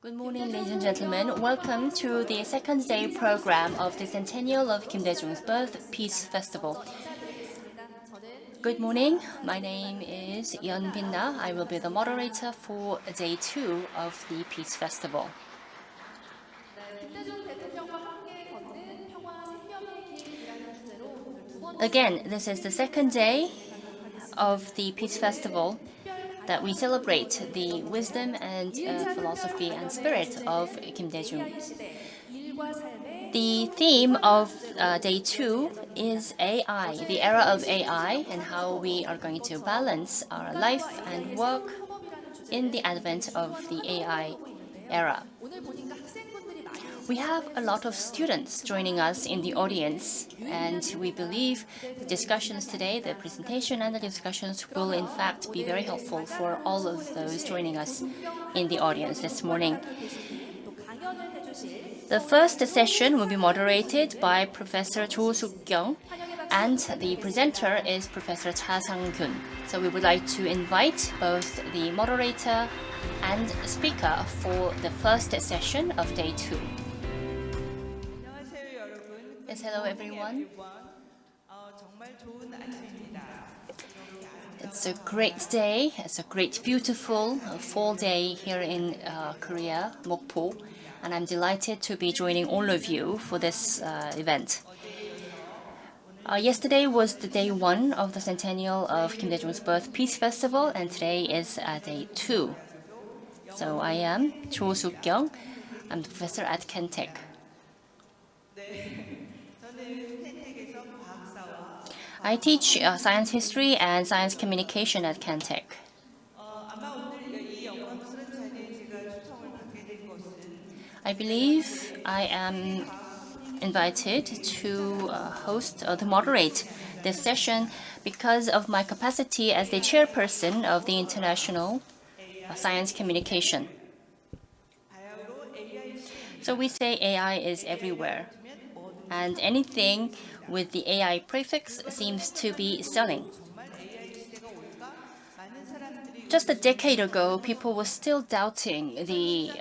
Good morning, ladies and gentlemen. Welcome to the second day program of the Centennial of Kim Dae-jung's Birth Peace Festival. Good morning. My name is Yeon-bin-na. I will be the moderator for day 2 of the Peace Festival. Again, this is the second day of the Peace Festival that we celebrate the wisdom and philosophy and spirit of Kim Dae-jung. The theme of day 2 is AI, the era of AI, and how we are going to balance our life and work in the advent of the AI era. We have a lot of students joining us in the audience, and we believe the discussions today, the presentation and the discussions will in fact be very helpful for all of those joining us in the audience this morning. The first session will be moderated by Professor Jo Suk-kyung, and the presenter is Professor Cha Sang-kyun. So we would like to invite both the moderator and speaker for the first session of day 2. Yes, hello everyone. It's a great day. It's a great, beautiful fall day here in Korea, Mokpo, and I'm delighted to be joining all of you for this event. Yesterday was the day 1 of the Centennial of Kim Dae-jung's Birth Peace Festival, and today is day 2. So I am Jo Suk-kyung. I'm the professor at Kentech. I teach science history and science communication at Kentech. I believe I am invited to host or to moderate this session because of my capacity as the chairperson of the International Science Communication. So we say AI is everywhere, and anything with the AI prefix seems to be selling. Just a decade ago, people were still doubting the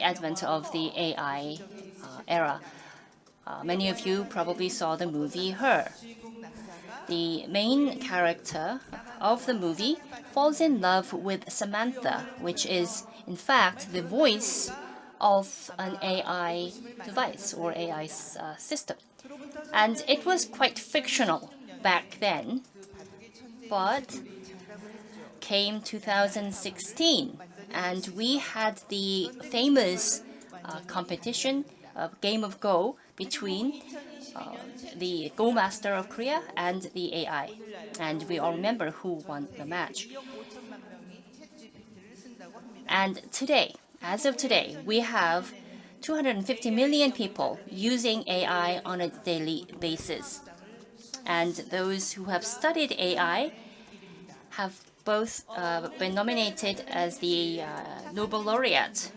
advent of the AI era. Many of you probably saw the movie Her. The main character of the movie falls in love with Samantha, which is, in fact, the voice of an AI device or AI system. And it was quite fictional back then, but came 2016, and we had the famous competition of Game of Go between the Go Master of Korea and the AI. And we all remember who won the match. And today, as of today, we have 250 million people using AI on a daily basis. And those who have studied AI have both been nominated as the Nobel laureate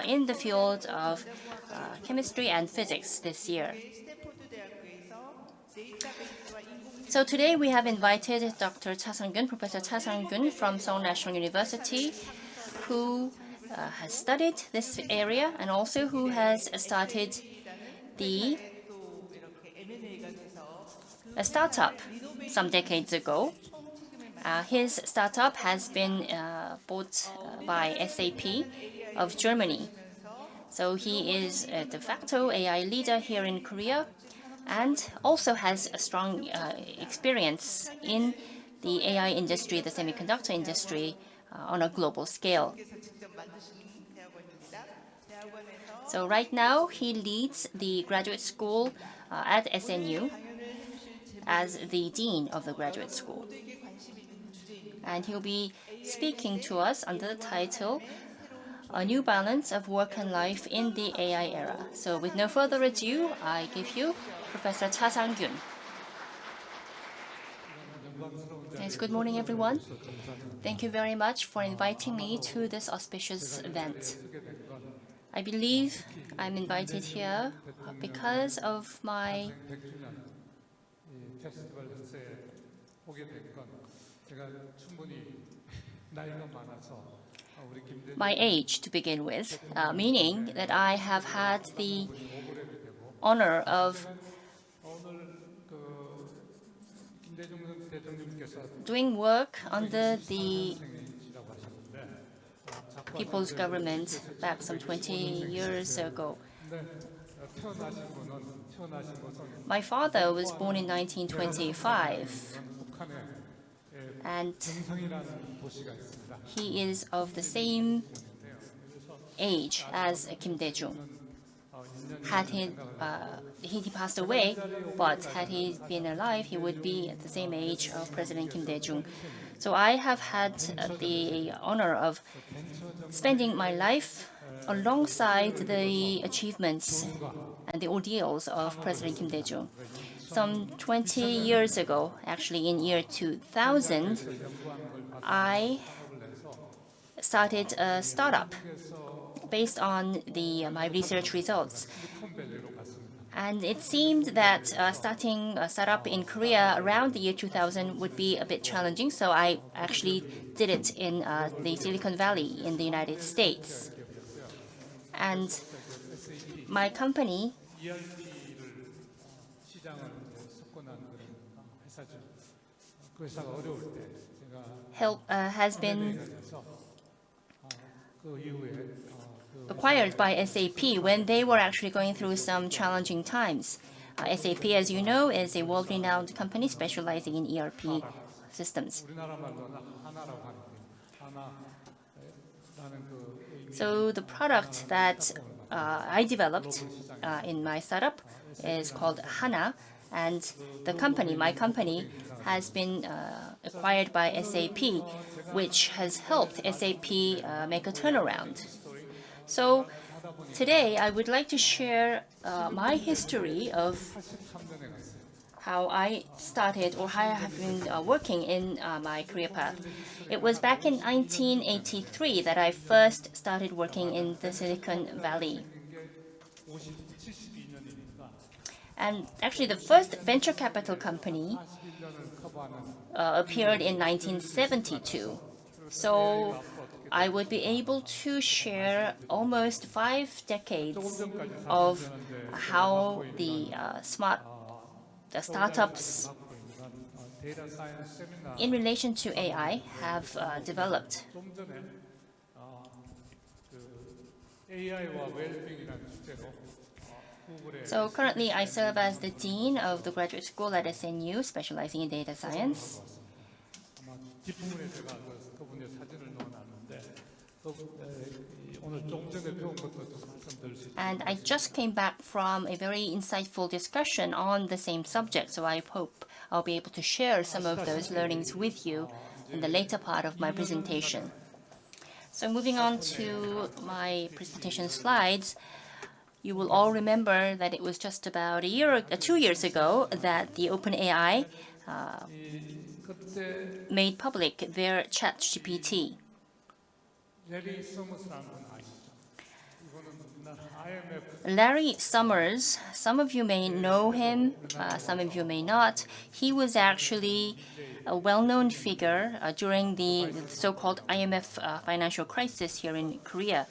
in the field of chemistry and physics this year. So today we have invited Dr. Cha Sang-kyun, Professor Cha Sang-kyun from Seoul National University, who has studied this area and also who has started a startup some decades ago. His startup has been bought by SAP of Germany. So he is a de facto AI leader here in Korea and also has a strong experience in the AI industry, the semiconductor industry, on a global scale. So right now, he leads the graduate school at SNU as the dean of the graduate school. And he'll be speaking to us under the title, A New Balance of Work and Life in the AI Era. So with no further ado, I give you Professor Cha Sang-kyun. Yes, good morning, everyone. Thank you very much for inviting me to this auspicious event. I believe I'm invited here because of my my age to begin with, meaning that I have had the honor of doing work under the people's government back some 20 years ago. My father was born in 1925, and he is of the same age as Kim Dae-jung. He passed away, but had he been alive, he would be at the same age of President Kim Dae-jung. So I have had the honor of spending my life alongside the achievements and the ordeals of President Kim Dae-jung. Some 20 years ago, actually in year 2000, I started a startup based on my research results. And it seemed that starting a startup in Korea around the year 2000 would be a bit challenging, so I actually did it in the Silicon Valley in the United States. And my company has been acquired by SAP when they were actually going through some challenging times. SAP, as you know, is a world-renowned company specializing in ERP systems. So the product that I developed in my startup is called HANA, and my company, has been acquired by SAP, which has helped SAP make a turnaround. So today I would like to share my history of how I started or how I have been working in my career path. It was back in 1983 that I first started working in the Silicon Valley. And actually the first venture capital company appeared in 1972. So I would be able to share almost 5 decades of how the startups in relation to AI have developed. So currently I serve as the Dean of the Graduate School at SNU, specializing in data science. And I just came back from a very insightful discussion on the same subject, so I hope I'll be able to share some of those learnings with you in the later part of my presentation. So moving on to my presentation slides, you will all remember that it was just about 2 years ago that the OpenAI made public their ChatGPT. Larry Summers, some of you may know him, some of you may not. He was actually a well-known figure during the so-called IMF financial crisis here in Korea.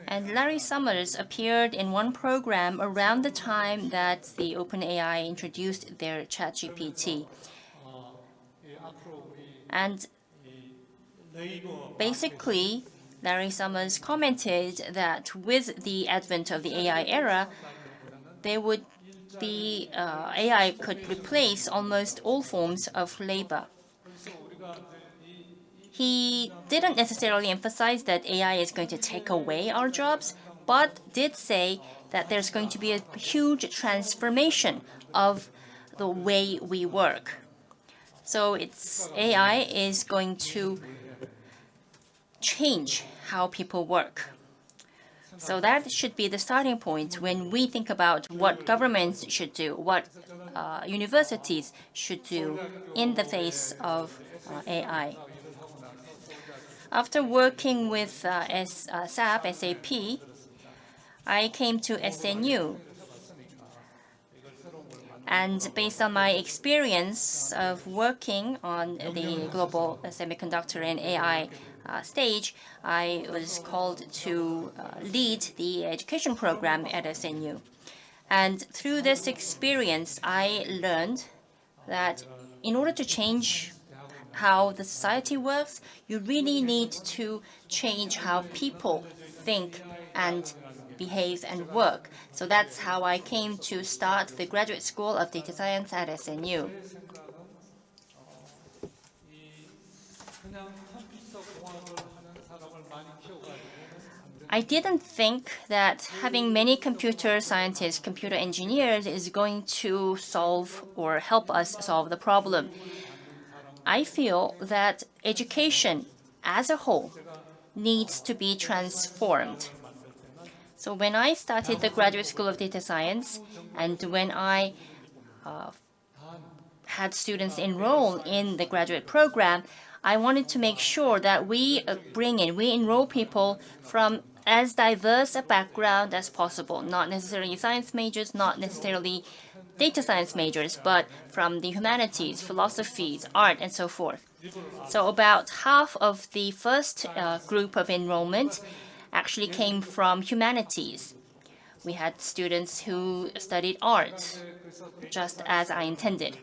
And Larry Summers appeared in one program around the time that the OpenAI introduced their ChatGPT. And basically, Larry Summers commented that with the advent of the AI era, AI could replace almost all forms of labor. He didn't necessarily emphasize that AI is going to take away our jobs, but did say that there's going to be a huge transformation of the way we work. So AI is going to change how people work. So that should be the starting point when we think about what governments should do, what universities should do in the face of AI. After working with SAP, I came to SNU. And based on my experience of working on the global semiconductor and AI stage, I was called to lead the education program at SNU. And through this experience, I learned that in order to change how the society works, you really need to change how people think and behave and work. So that's how I came to start the Graduate School of Data Science at SNU. I didn't think that having many computer scientists, computer engineers is going to solve or help us solve the problem. I feel that education as a whole needs to be transformed. So when I started the Graduate School of Data Science and when I had students enroll in the graduate program, I wanted to make sure that we enroll people from as diverse a background as possible, not necessarily science majors, not necessarily data science majors, but from the humanities, philosophies, art, and so forth. So about half of the first group of enrollment actually came from humanities. We had students who studied art, just as I intended.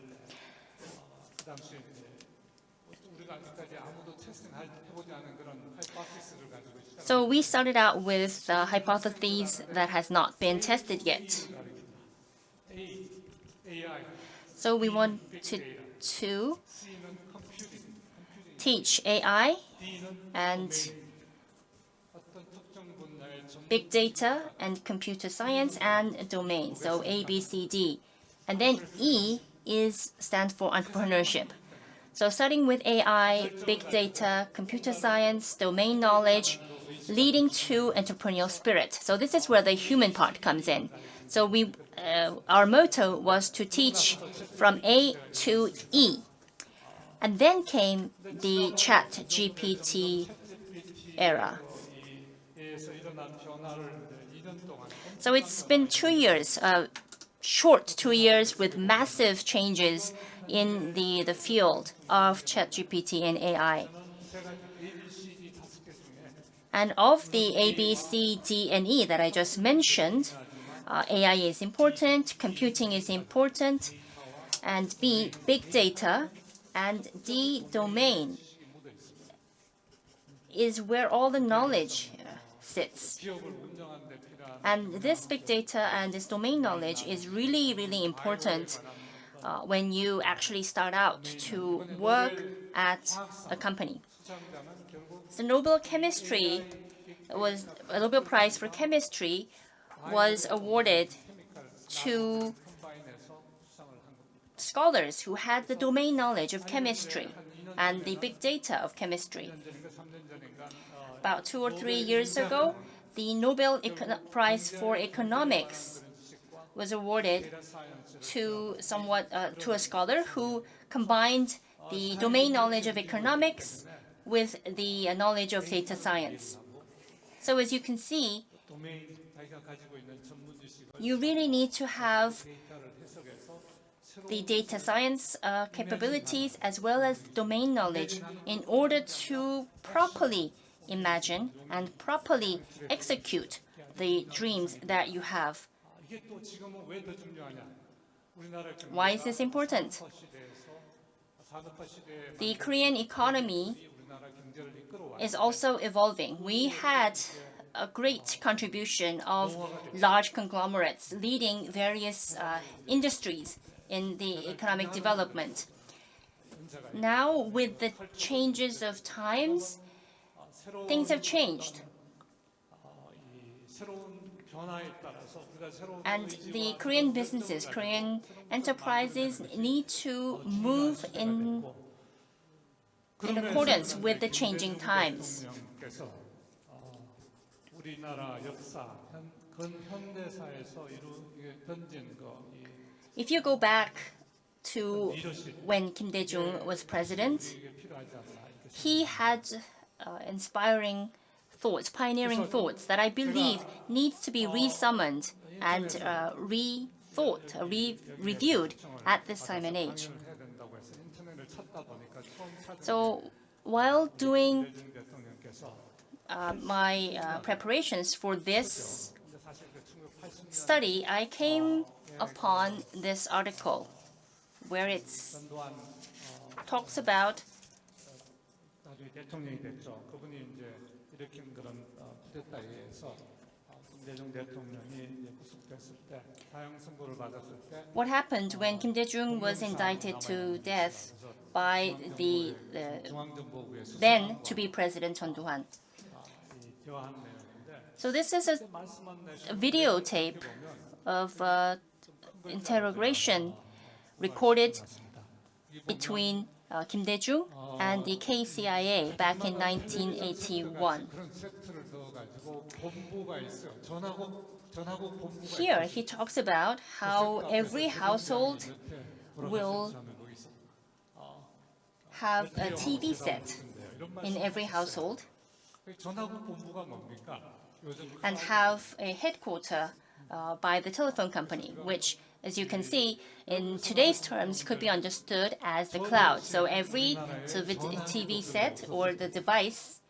So we started out with a hypothesis that has not been tested yet. So we wanted to teach AI and big data and computer science and domain, so A, B, C, D. And then E stands for entrepreneurship. So starting with AI, big data, computer science, domain knowledge, leading to entrepreneurial spirit. So this is where the human part comes in. So our motto was to teach from A to E. And then came the Chat GPT era. So it's been 2 years, short 2 years with massive changes in the field of ChatGPT and AI. And of the A, B, C, D, and E that I just mentioned, AI is important, computing is important, and B, big data, and D, domain is where all the knowledge sits. And this big data and this domain knowledge is really, really important when you actually start out to work at a company. The Nobel Prize for Chemistry was awarded to scholars who had the domain knowledge of chemistry and the big data of chemistry. About 2 or 3 years ago, the Nobel Prize for Economics was awarded to a scholar who combined the domain knowledge of economics with the knowledge of data science. So as you can see, you really need to have the data science capabilities as well as domain knowledge in order to properly imagine and properly execute the dreams that you have. Why is this important? The Korean economy is also evolving. We had a great contribution of large conglomerates leading various industries in the economic development. Now, with the changes of times, things have changed. And the Korean businesses, Korean enterprises need to move in accordance with the changing times. If you go back to when Kim Dae-jung was president, he had inspiring thoughts, pioneering thoughts that I believe needs to be resummoned and reviewed at this time and age. So while doing my preparations for this study, I came upon this article where it talks about what happened when Kim Dae-jung was indicted to death by the then to-be President Chun Doo-hwan. So this is a videotape of interrogation recorded between Kim Dae-jung and the KCIA back in 1981. Here he talks about how every household will have a TV set in every household and have a headquarter by the telephone company, which, as you can see, in today's terms could be understood as the cloud. So every TV set or the device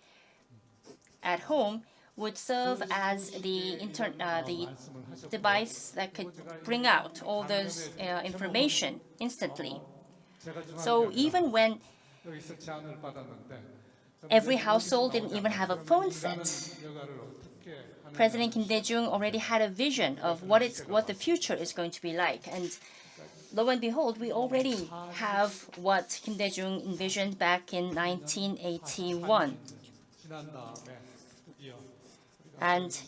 at home would serve as the device that could bring out all those information instantly. So even when every household didn't even have a phone set, President Kim Dae-jung already had a vision of what the future is going to be like. And lo and behold, we already have what Kim Dae-jung envisioned back in 1981. And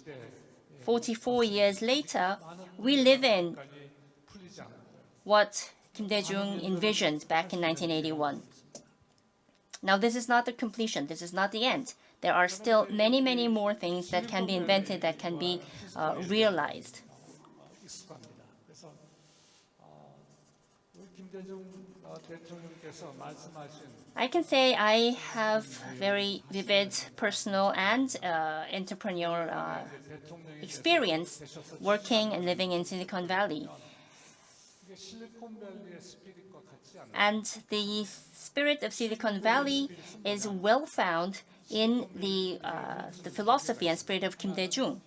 44 years later, we live in what Kim Dae-jung envisioned back in 1981. Now, this is not the completion. This is not the end. There are still many, many more things that can be invented, that can be realized. I can say I have very vivid personal and entrepreneurial experience working and living in Silicon Valley. And the spirit of Silicon Valley is well found in the philosophy and spirit of Kim Dae-jung.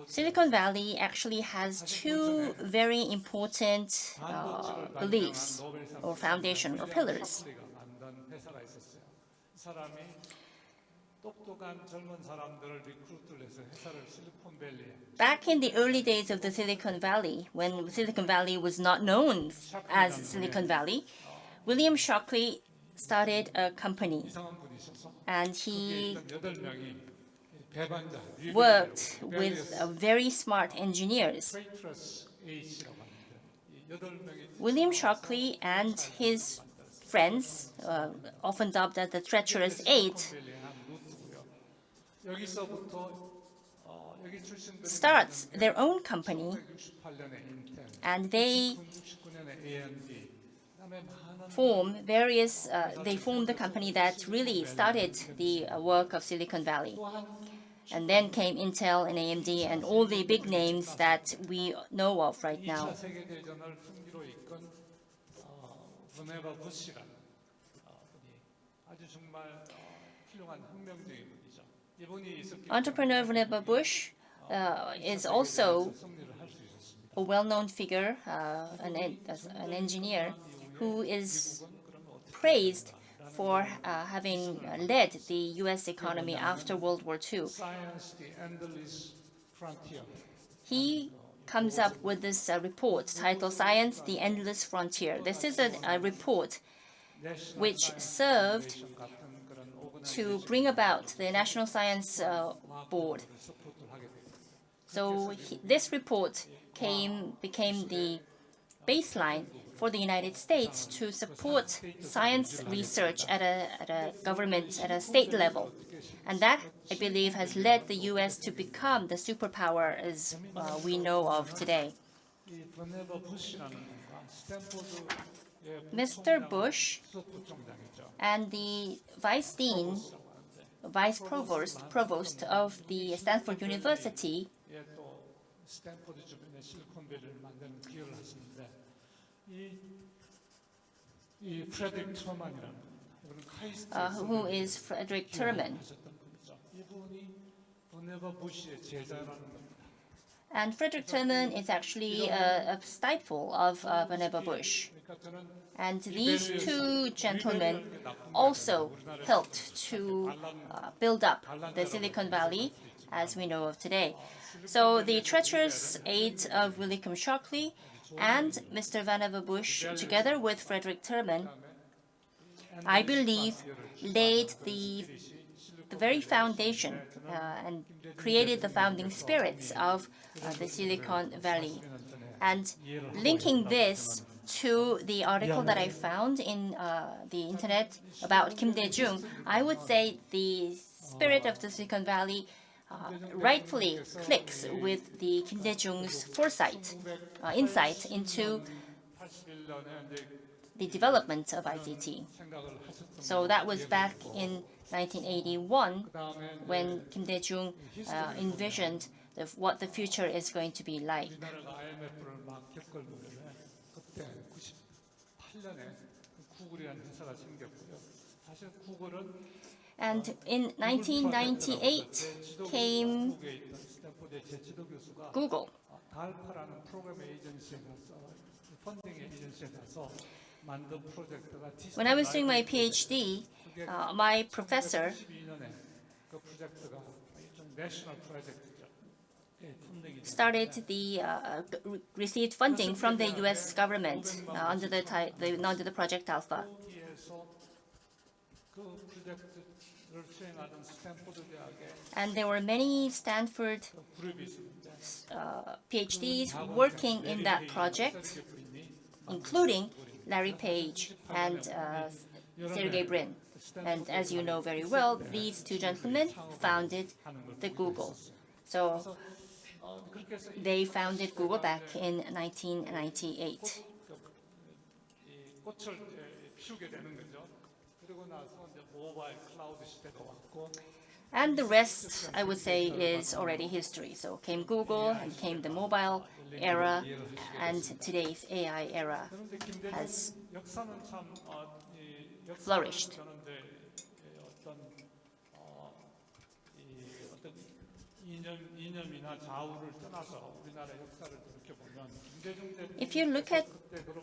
Silicon Valley actually has two very important beliefs or foundation or pillars. Back in the early days of the Silicon Valley, when Silicon Valley was not known as Silicon Valley, William Shockley started a company, and he worked with very smart engineers. William Shockley and his friends, often dubbed as the Treacherous Eight, starts their own company, and they form the company that really started the work of Silicon Valley. And then came Intel and AMD and all the big names that we know of right now. Entrepreneur Munhwa Bush is also a well-known figure, an engineer who is praised for having led the U.S. economy after World War II. He comes up with this report titled Science, the Endless Frontier. This is a report which served to bring about the National Science Board. So this report became the baseline for the United States to support science research at a state level. And that, I believe, has led the U.S. to become the superpower as we know of today. Mr. Bush and the vice provost of the Stanford University 스탠포드 주변에 실리콘밸리를 만드는 기여를 하시는데 이 프레드릭 트루먼이라는 이분은 카이스트에서 who is Frederick Terman. 하셨던 분이죠. 이분이 버네바 부시의 제자라는 겁니다. And Frederick Terman is actually a disciple of Vannevar Bush. And these two gentlemen also helped to build up the Silicon Valley as we know of today. So the treacherous aid of William Shockley and Mr. Vannevar Bush, together with Frederick Terman, I believe laid the very foundation and created the founding spirits of the Silicon Valley. And linking this to the article that I found in the internet about Kim Dae-jung, I would say the spirit of the Silicon Valley rightfully clicks with the Kim Dae-jung's foresight, insight into the development of ICT. So that was back in 1981 when Kim Dae-jung envisioned what the future is going to be like. And in 1998 came Google. When I was doing my PhD, my professor received funding from the U.S. government under the Project Alpha. And there were many Stanford PhDs working in that project, including Larry Page and Sergey Brin. And as you know very well, these two gentlemen founded the Google. So they founded Google back in 1998. And the rest, I would say, is already history. So came Google, and came the mobile era, and today's AI era has flourished. If you look at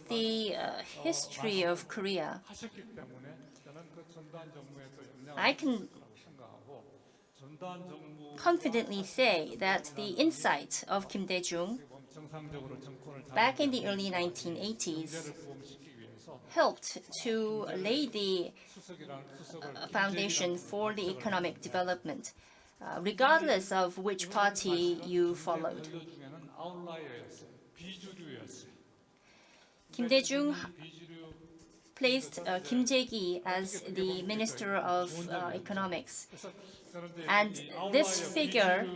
the history of Korea, I can confidently say that the insight of Kim Dae-jung back in the early 1980s helped to lay the foundation for the economic development, regardless of which party you followed. Kim Dae-jung placed Kim Jae-gi as the Minister of Economics. And this figure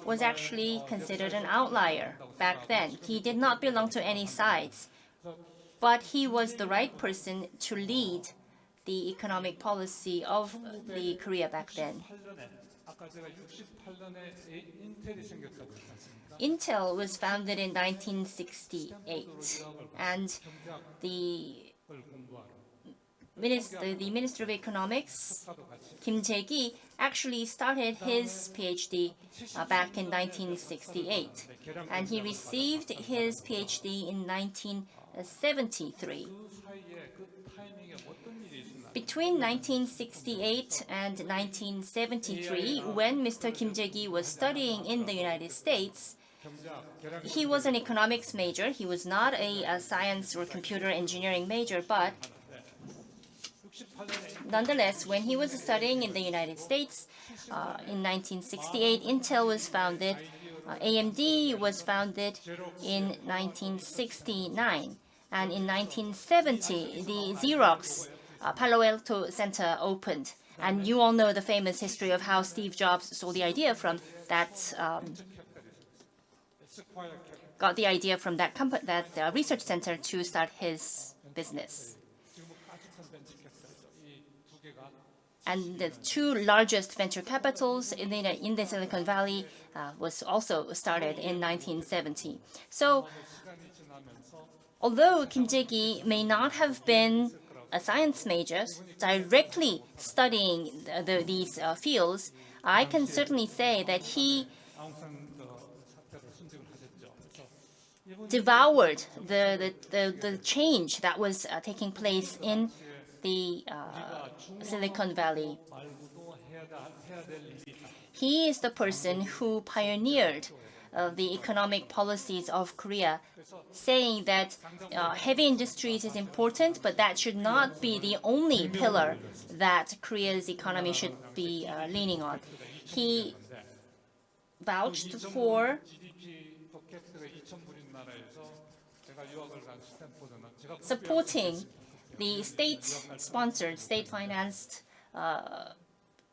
was actually considered an outlier back then. He did not belong to any sides, but he was the right person to lead the economic policy of the Korea back then. Intel was founded in 1968, and the Minister of Economics, Kim Jae-gi, actually started his PhD back in 1968, and he received his PhD in 1973. Between 1968 and 1973, when Mr. Kim Jae-gi was studying in the United States, he was an economics major. He was not a science or computer engineering major, but nonetheless, when he was studying in the United States, in 1968, Intel was founded. AMD was founded in 1969. And in 1970, the Xerox Palo Alto Center opened. And you all know the famous history of how Steve Jobs stole the idea from that, got the idea from that research center to start his business. And the two largest venture capitals in the Silicon Valley was also started in 1970. So although Kim Jae-gi may not have been a science major directly studying these fields, I can certainly say that he devoured the change that was taking place in the Silicon Valley. He is the person who pioneered the economic policies of Korea, saying that heavy industries is important, but that should not be the only pillar that Korea's economy should be leaning on. He vouched for supporting the state-sponsored, state-financed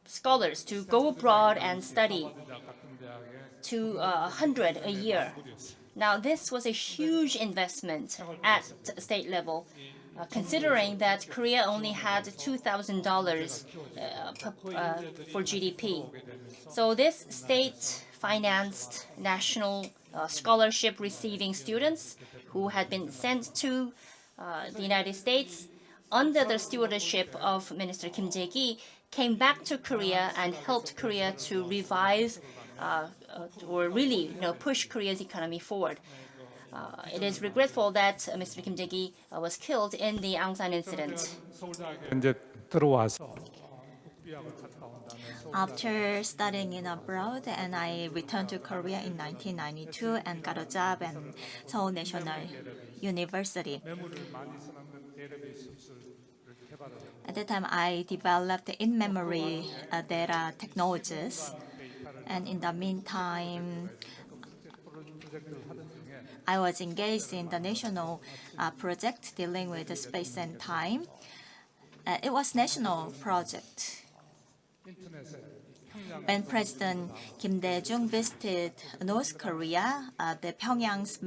scholars to go abroad and study to 100 a year. Now, this was a huge investment at state level, considering that Korea only had $2,000 for GDP. So this state-financed national scholarship receiving students who had been sent to the United States under the stewardship of Minister Kim Jae-gi came back to Korea and helped Korea to revive or really push Korea's economy forward. It is regretful that Mr. Kim Jae-gi was killed in the Aung San incident. 이제 들어와서 After studying in abroad, and I returned to Korea in 1992 and got a job at Seoul National University. At the time, I developed in-memory data technologies, and in the meantime, I was engaged in the national project dealing with space and time. It was national project. When President Kim Dae-jung visited North Korea, the Pyongyang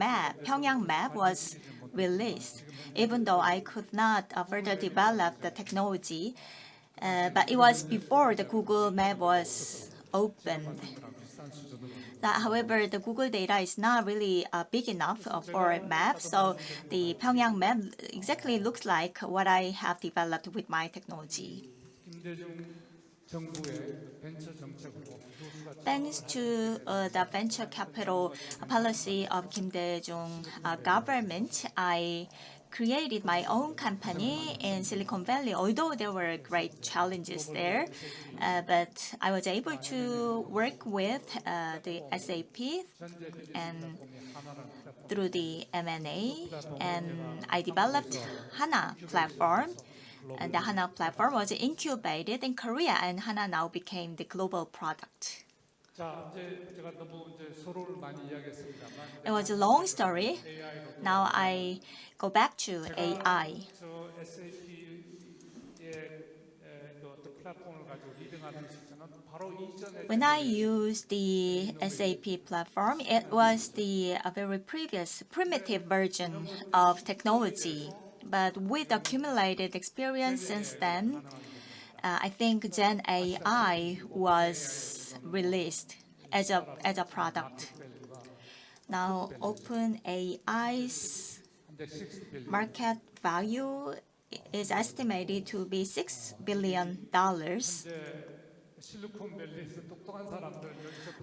map was released. Even though I could not further develop the technology, but it was before the Google map was opened. However, the Google data is not really big enough for a map, so the Pyongyang map exactly looks like what I have developed with my technology. Thanks to the venture capital policy of Kim Dae-jung government, I created my own company in Silicon Valley, although there were great challenges there. But I was able to work with the SAP and through the M&A, and I developed HANA platform. And the HANA platform was incubated in Korea, and HANA now became the global product. It was a long story. Now I go back to AI. When I used the SAP platform, it was a very previous, primitive version of technology. But with accumulated experience since then, I think Gen AI was released as a product. Now, OpenAI's market value is estimated to be $6 billion.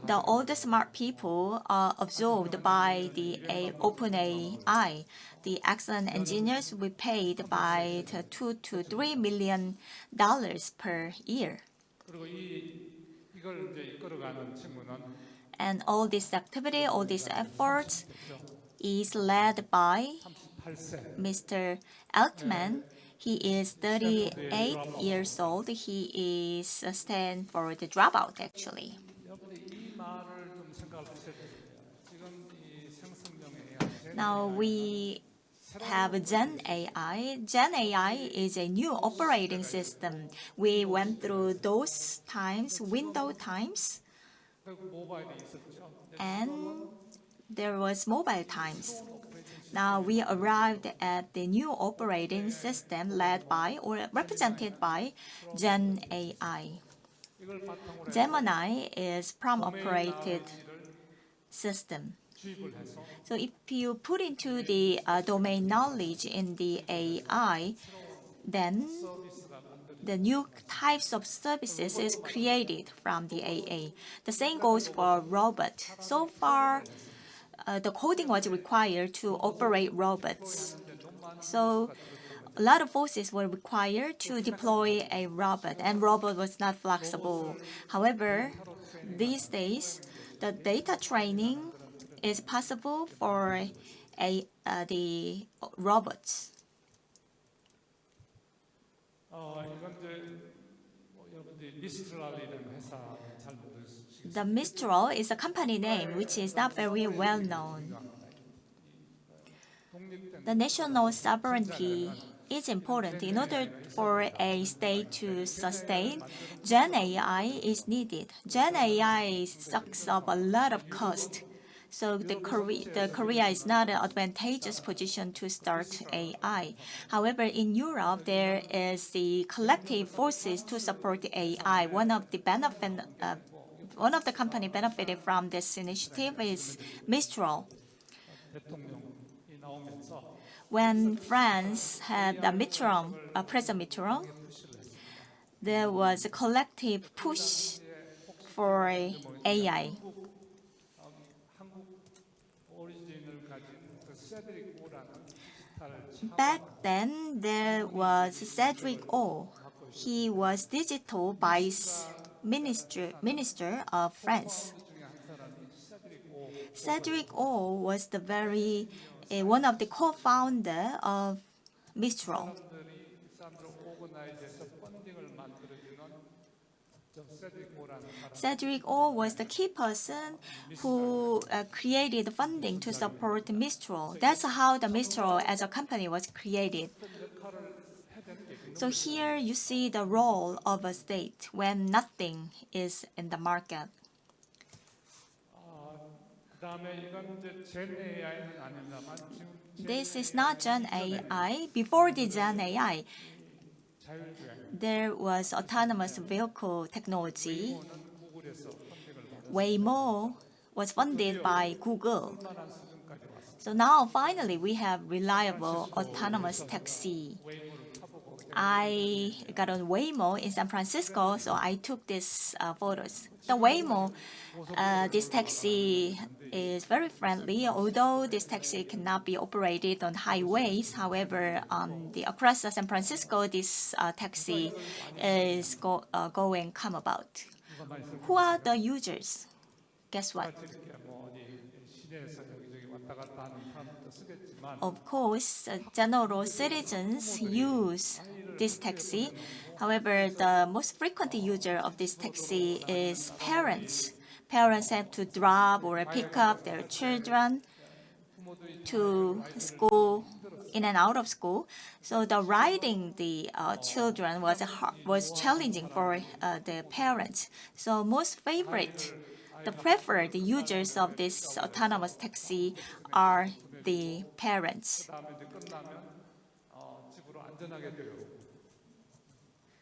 All the smart people are absorbed by the OpenAI. The excellent engineers will be paid by $2 to $3 million per year. And all this activity, all these efforts is led by Mr. Altman. He is 38 years old. He is stand for the dropout, actually. Now we have Gen AI. Gen AI is a new operating system. We went through those times, Windows times, and there was mobile times. Now we arrived at the new operating system led by or represented by Gen AI. 이걸 바탕으로 해서 Gemini is prompt-operated knowledge를 system. 주입을 해서 So if you put into the domain knowledge in the AI, then 서비스가 만들어지고 the new types of services is created from the AA. The same goes for robot. So far, the coding was required to operate robots. So a lot of forces were required to deploy a robot, and robot was not flexible. However, these days, the data training is possible for the robots. 이건 이제 여러분들이 미스트랄이라는 회사 잘 모르시겠어요. The Mistral is a company name which is not very well known. The national sovereignty is important. In order for a state to sustain, Gen AI is needed. Gen AI sucks up a lot of cost. So the Korea is not an advantageous position to start AI. However, in Europe, there is the collective forces to support AI. One of the company benefited from this initiative is Mistral. 대통령이 나오면서 When France had the President Mitterrand, there was a collective push for AI. 한국 오리진을 가진 그 세드릭 오라는 디지털 Back then, there was Cedric O. He was digital vice minister of France. 중에 한 사람이 세드릭 오 Cedric O was one of the co-founder of Mistral. 사람들 오거나이즈에서 펀딩을 만들어주는 저 세드릭 오라는 사람. Cedric O was the key person who created funding to support Mistral. That's how the Mistral as a company was created. So here you see the role of a state when nothing is in the market. 그다음에 이건 이제 젠 AI는 아닙니다만 지금 This is not Gen AI. Before the Gen AI, 자율주행 there was autonomous vehicle technology. 는 구글에서 펀딩을 받아서 Waymo was funded by Google. 만한 수준까지 왔습니다. So now finally we have reliable autonomous taxi. 웨이모를 타보고 I got on Waymo in San Francisco, so I took these photos. The Waymo, this taxi is very friendly, although this taxi cannot be operated on highways. However, across San Francisco, this taxi is go and come about. Who are the users? Guess what? 뭐 어디 시내에서 여기저기 왔다 갔다 하는 사람도 쓰겠지만 Of course, general citizens use this taxi. However, the most frequent user of this taxi is parents. Parents have to drop or pick up their children to school, in and out of school. So the riding the children was challenging for the parents. So the preferred users of this autonomous taxi are the parents. 그다음에 이제 끝나면 집으로 안전하게 데려오고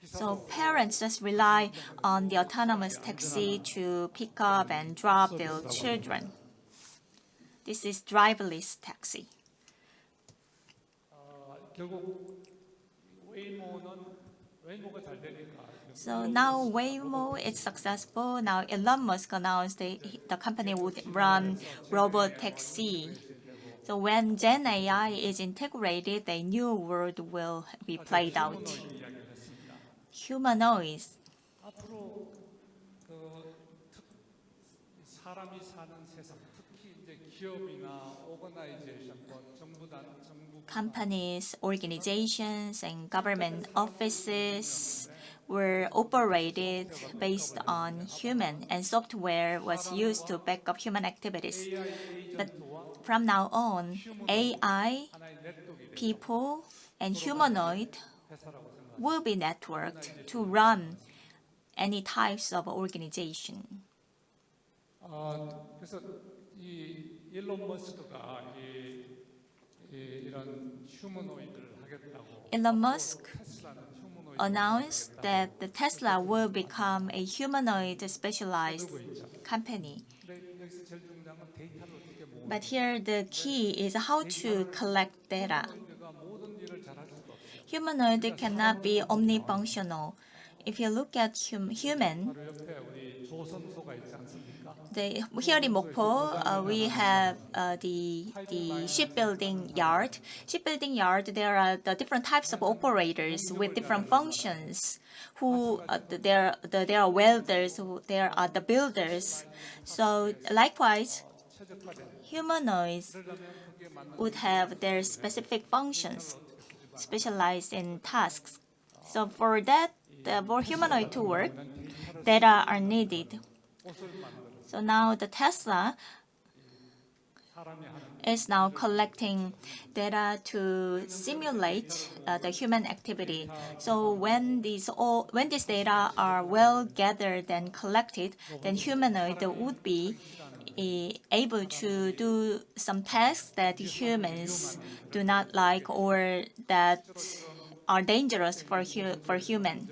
So parents just rely on the autonomous taxi to pick up and drop their children. This is driverless taxi. 결국 웨이모가 잘 되니까 So now Waymo is successful. Now Elon Musk announced the company would run robot taxi. So when Gen AI is integrated, a new world will be played out. Humanoids. 앞으로 사람이 사는 세상, 특히 이제 기업이나 오거나이제이션, 정부 Companies, organizations, and government offices were operated based on human, and software was used to back up human activities. But from now on, AI, people, and humanoid will be networked to run any types of organization. 그래서 이 일론 머스크가 이런 휴머노이드를 하겠다고 Elon Musk 테슬라는 휴머노이드 announced that the Tesla will become a humanoid specialized company. 근데 여기서 제일 중요한 건 데이터를 어떻게 모으는 But here the key is how to collect data. 휴머노이드가 모든 일을 잘할 수가 없어요. Humanoid cannot be omnifunctional. If you look at human, 바로 옆에 우리 조선소가 있지 않습니까? here in Mokpo, we have the shipbuilding yard. Shipbuilding yard, there are the different types of operators with different functions. There are welders, there are the builders. So likewise, humanoids would have their specific functions, specialized in tasks. So for that, for humanoid to work, data are needed. So now the Tesla is now collecting data to simulate the human activity. So when these data are well gathered and collected, then humanoid would be able to do some tasks that humans do not like or that are dangerous for human.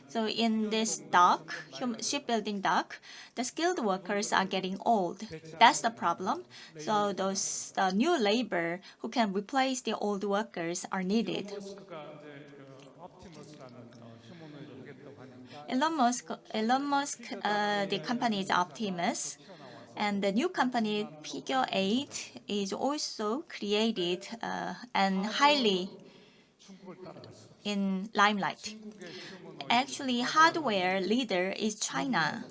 So in this dock, shipbuilding dock, the skilled workers are getting old. That's the problem. So those new labor who can replace the old workers are needed. 머스크가 이제 그 옵티머스라는 휴머노이드를 하겠다고 하니까 Elon Musk, the company is Optimus, and the new company Figure 8 is also created and highly in limelight. Actually, hardware leader is China.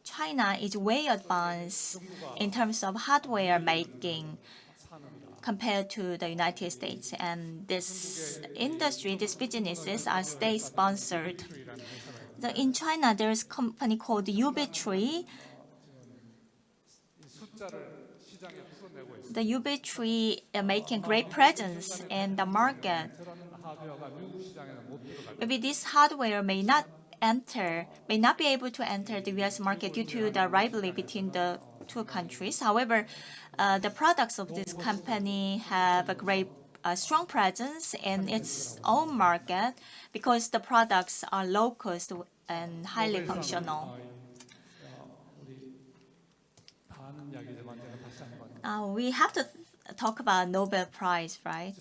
China is way advanced in terms of hardware making compared to the United States. And this industry, these businesses are state-sponsored. So in China, there's a company called Ubitree. The Ubitree are making great presence in the market. Maybe this hardware may not be able to enter the U.S. market due to the rivalry between the two countries. However, the products of this company have a great strong presence in its own market because the products are low cost and highly functional. We have to talk about Nobel Prize, right?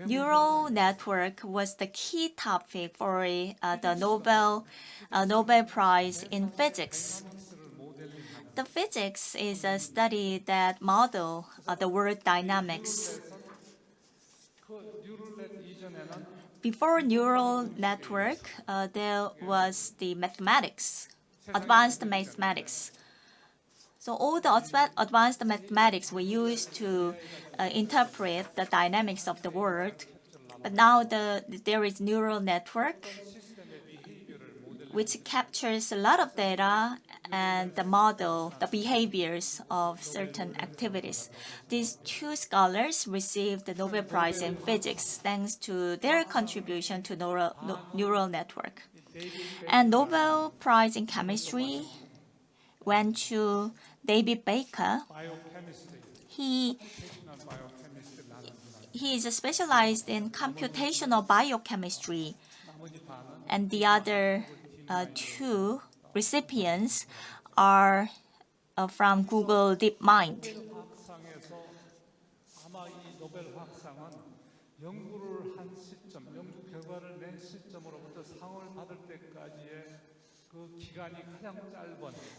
Neural network was the key topic for the Nobel Prize in physics. The physics is a study that model the world dynamics. Before neural network, there was the mathematics, advanced mathematics. So all the advanced mathematics were used to interpret the dynamics of the world. But now there is neural network, which captures a lot of data and the model the behaviors of certain activities. These two scholars received the Nobel Prize in Physics thanks to their contribution to neural network. And Nobel Prize in Chemistry went to David Baker. He is specialized in computational biochemistry, and the other two recipients are from Google DeepMind.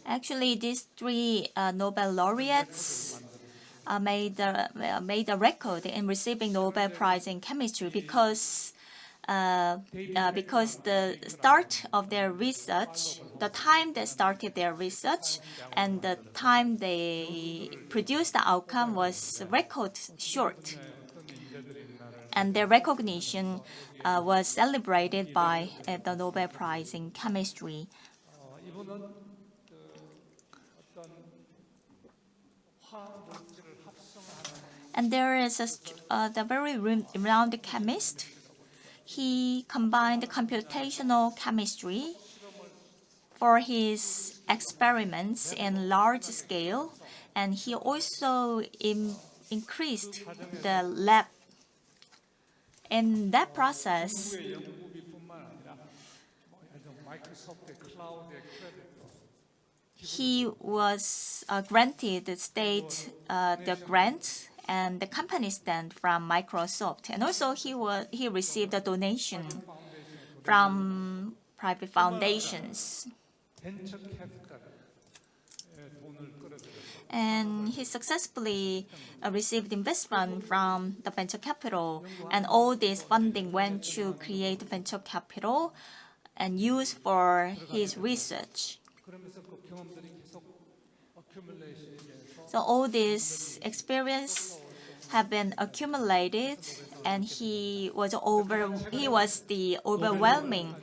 Actually, these three Nobel laureates made a record in receiving Nobel Prize in Chemistry because the start of their research, the time they started their research, and the time they produced the outcome was record short. And their recognition was celebrated by the Nobel Prize in Chemistry. And there is the very renowned chemist. He combined computational chemistry, for his experiments in large scale, and he also increased the lab. In that process, 연구의 연구비뿐만 아니라 예전 마이크로소프트의 클라우드의 크레딧도 he was granted the grant and the company stand from Microsoft, and also he received a donation from private foundations. 벤처 캐피탈에 돈을 끌어들여서 And he successfully received investment from the venture capital, and all this funding went to create venture capital and used for his research. 그러면서 그 경험들이 계속 어큐뮬레이션이 돼서 So all this experience have been accumulated, and he was the overwhelming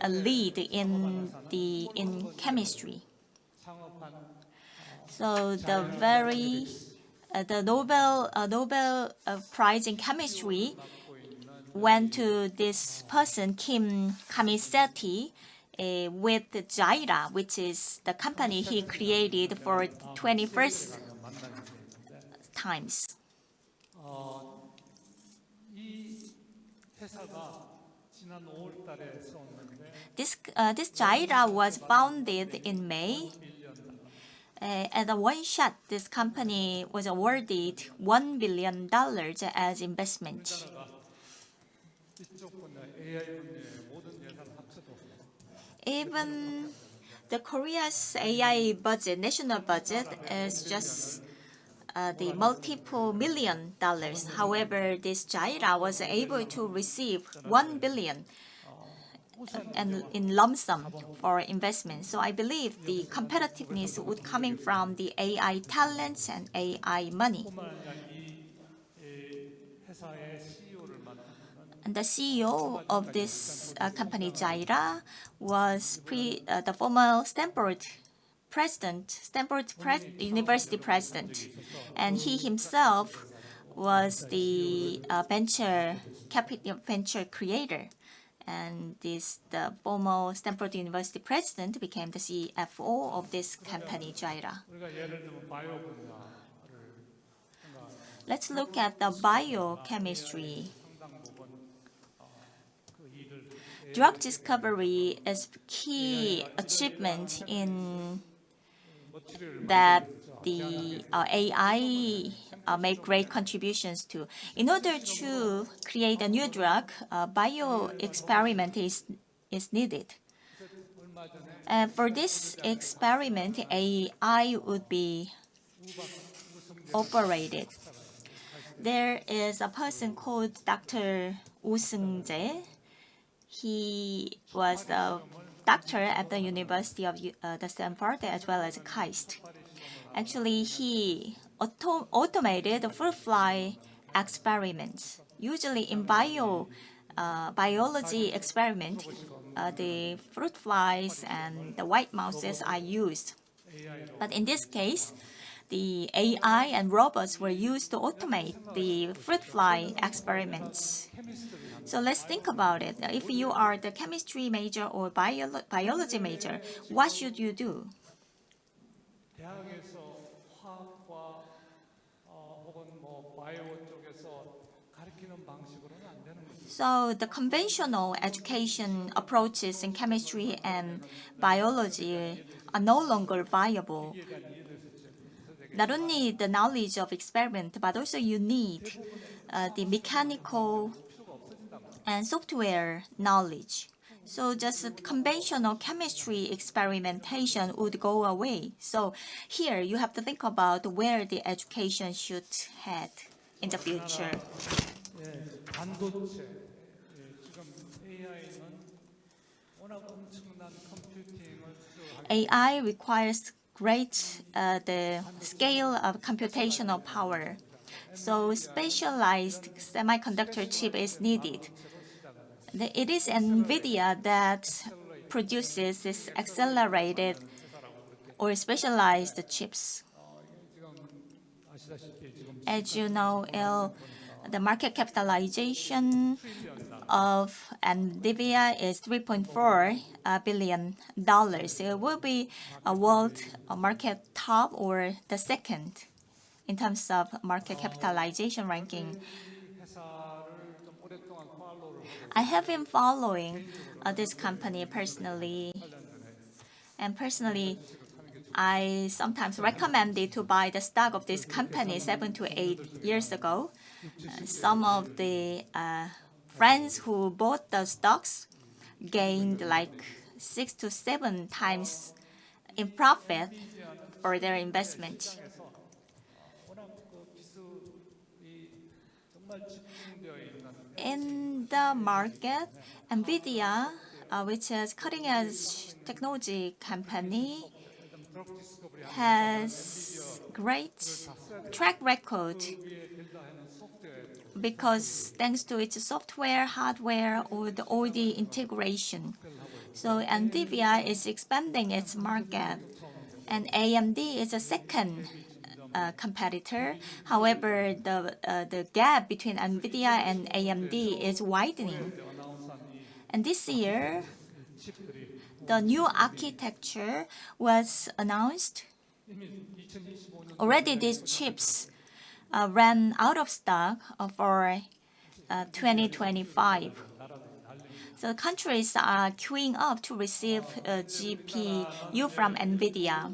lead in chemistry. 창업한 So the Nobel Prize in chemistry went to this person, Kim Kamisetti, with Jaira, which is the company he created for 21st times. 이 회사가 지난 5월 달에 세웠는데 This Jaira was founded in May. At a one shot, this company was awarded $1 billion as investment. 이쪽 분야 AI 분야의 모든 예산 합쳐도 Even the Korea's AI budget, national budget, is just the multiple $1 million. However, this Jaira was able to receive $1 billion and in lump sum for investment. So I believe the competitiveness would coming from the AI talents and AI money. 뿐만 아니라 이 회사의 CEO를 맡는 And the CEO of this company, Jaira, was the former Stanford University president, and he himself was the venture creator. And the former Stanford University president became the CFO of this company, Jaira. 우리가 예를 들면 바이오 분야를 Let's look at the biochemistry. 상당 부분 그 일을 Drug discovery is key achievement in 머티리얼을 that the AI make great contributions to. In order to create a new drug, bio experiment is needed. 얼마 전에 And for this experiment, AI would be operated. There is a person called Dr. Woo Seung-jae. He was a doctor at the University of the Stanford as well as KAIST. Actually, he automated the fruit fly experiments. Usually in biology experiment, the fruit flies and the white mouses are used. But in this case, the AI and robots were used to automate the fruit fly experiments. So let's think about it. If you are the chemistry major or biology major, what should you do? 대학에서 화학과 혹은 뭐 바이오 쪽에서 가르치는 방식으로는 안 되는 거죠. So the conventional education approaches in chemistry and biology are no longer viable. Not only the knowledge of experiment, but also you need the mechanical and software knowledge. So just conventional chemistry experimentation would go away. So here you have to think about where the education should head in the future. 반도체 지금 AI는 워낙 엄청난 컴퓨팅을 필요로 AI requires great the scale of computational power. So specialized semiconductor chip is needed. It is NVIDIA that produces this accelerated or specialized chips. 지금 아시다시피 지금 As you know, The market capitalization of NVIDIA is $3.4 billion. It will be a world market top or the second in terms of market capitalization ranking. 회사를 좀 오랫동안 팔로우를 하고 I have been following this company personally, 8년 전에 and personally, I sometimes recommended to buy the stock of this company 7 to 8 years ago. Some of the friends who bought the stocks gained like 6 to 7 times in profit for their investment. 시장에서 워낙 그 기술이 정말 집중되어 있는 In the market, NVIDIA, which is cutting-edge technology company, 드럭 디스커버리 has great track record 위에 빌드하는 소프트웨어 because thanks to its software, hardware, or all the integration. So NVIDIA is expanding its market, and AMD is a second competitor. However, the gap between NVIDIA and AMD is widening. And this year, the new architecture was announced. Already these chips ran out of stock for 2025. So countries are queuing up to receive GPU from NVIDIA.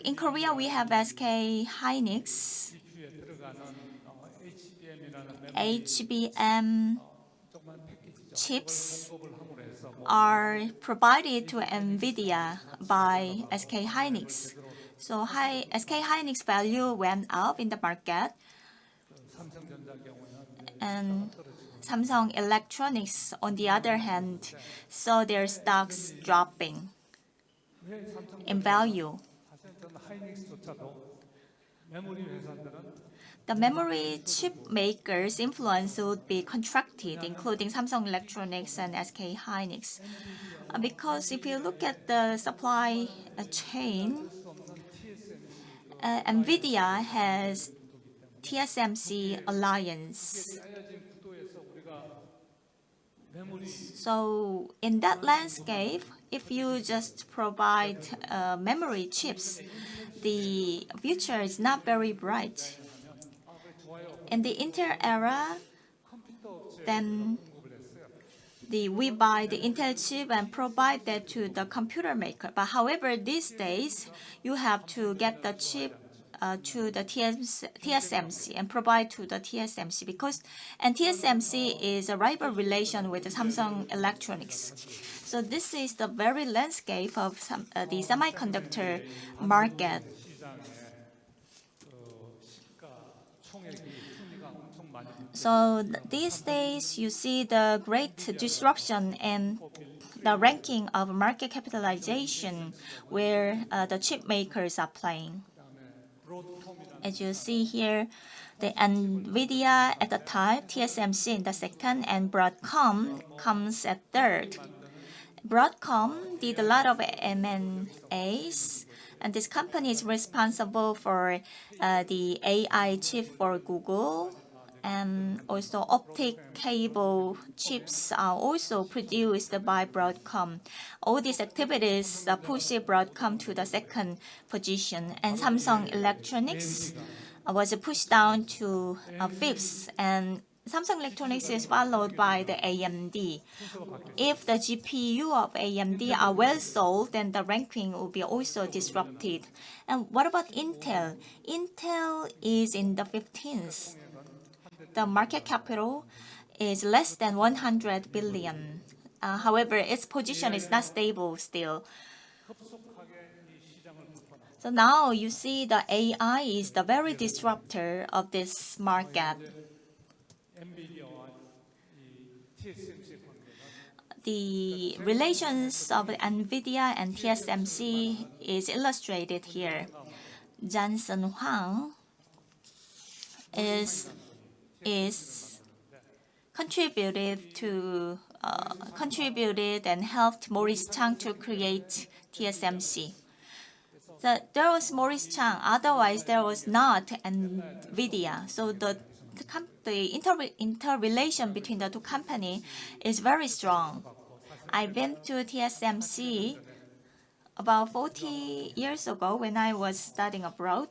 In Korea, we have SK hynix, GPU에 들어가는 HBM이라는 HBM 조그만 패키지죠. chips 공급을 함으로 해서 are provided to NVIDIA by SK hynix. So SK hynix value went up in the market, 삼성전자 경우에는 and Samsung Electronics, on the other hand, saw their stocks dropping 왜 삼성 in value. 사실 저는 하이닉스조차도 메모리 회사들은 The memory chip makers' influence would be contracted, including Samsung Electronics and SK hynix. Because if you look at the supply chain, NVIDIA has TSMC alliance. 짜여진 구도에서 우리가 메모리 So in that landscape, if you just provide memory chips, the future is not very bright. In the Intel era, then we buy the Intel chip and provide that to the computer maker. But however, these days, you have to get the chip to the TSMC and provide to the TSMC and TSMC is a rival relation with the Samsung Electronics. So this is the very landscape of the semiconductor market. So these days, you see the great disruption in the ranking of market capitalization where the chip makers are playing. As you see here, the NVIDIA at the top, TSMC in the second, and Broadcom comes at third. Broadcom did a lot of M&As, and this company is responsible for the AI chip for Google, and also optic cable chips are also produced by Broadcom. All these activities push Broadcom to the second position, and Samsung Electronics was pushed down to fifth, and Samsung Electronics is followed by the AMD. If the GPU of AMD are well sold, then the ranking will be also disrupted. And what about Intel? Intel is in the 15th. The market capital is less than 100 billion. However, its position is not stable still. So now you see the AI is the very disruptor of this market. The relations of NVIDIA and TSMC is illustrated here. Johnson Huang is contributed and helped Maurice Chang to create TSMC. So there was Maurice Chang. Otherwise, there was not NVIDIA. So the interrelation between the two companies is very strong. I've been to TSMC about 40 years ago when I was studying abroad.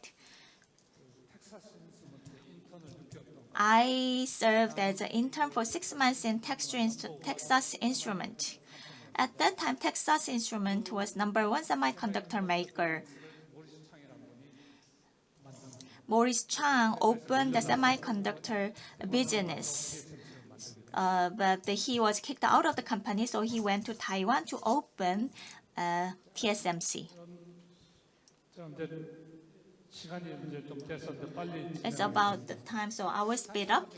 I served as an intern for 6 months in Texas Instrument. At that time, Texas Instrument was #1 semiconductor maker. Maurice Chang opened the semiconductor business, but he was kicked out of the company, so he went to Taiwan to open TSMC. 자, 이제 시간이 이제 좀 돼서인데 빨리 It's about the time, so I will speed up.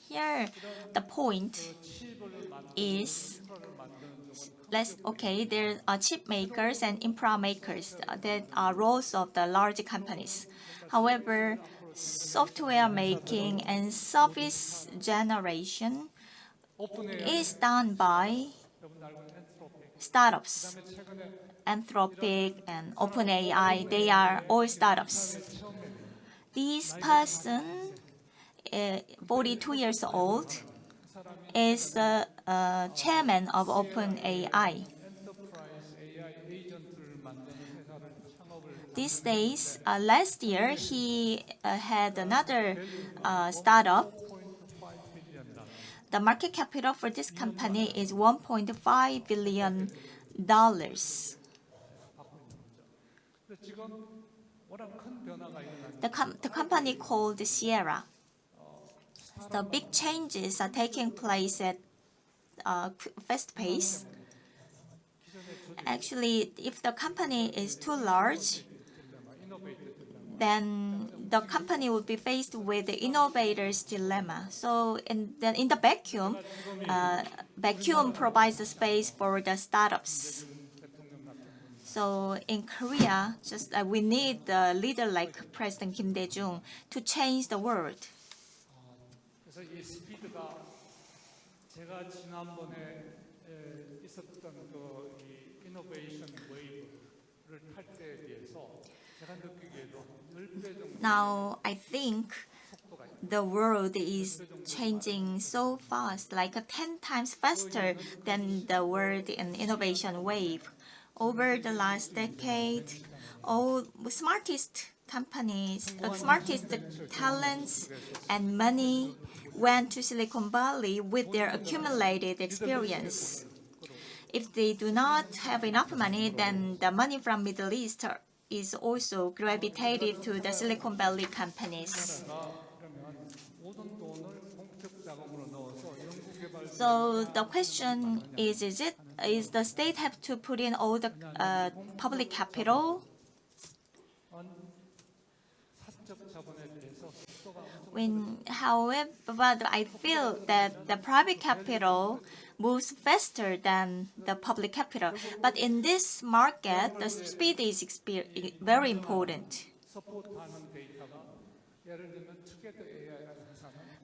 Here, the point is, there are chip makers and infra makers that are roles of the large companies. However, software making and service generation is done by startups. Anthropic and OpenAI, they are all startups. This person, 42 years old, is the chairman of OpenAI. These days, last year, he had another startup. The market capital for this company is $1.5 billion. The company called Sierra. The big changes are taking place at fast pace. Actually, if the company is too large, then the company would be faced with the innovator's dilemma. So in the vacuum provides the space for the startups. So in Korea, we need a leader like President Kim Dae-jung to change the world. 그래서 이 스피드가 제가 지난번에 있었던 이 이노베이션 웨이브를 탈 때에 비해서 제가 느끼기에도 10배 정도. Now I think the world is changing so fast, like 10 times faster than the world in innovation wave. Over the last decade, all smartest companies, smartest talents and money went to Silicon Valley with their accumulated experience. If they do not have enough money, then the money from Middle East is also gravitated to the Silicon Valley companies. So the question is the state have to put in all the public capital? However, but I feel that the private capital moves faster than the public capital. But in this market, the speed is very important.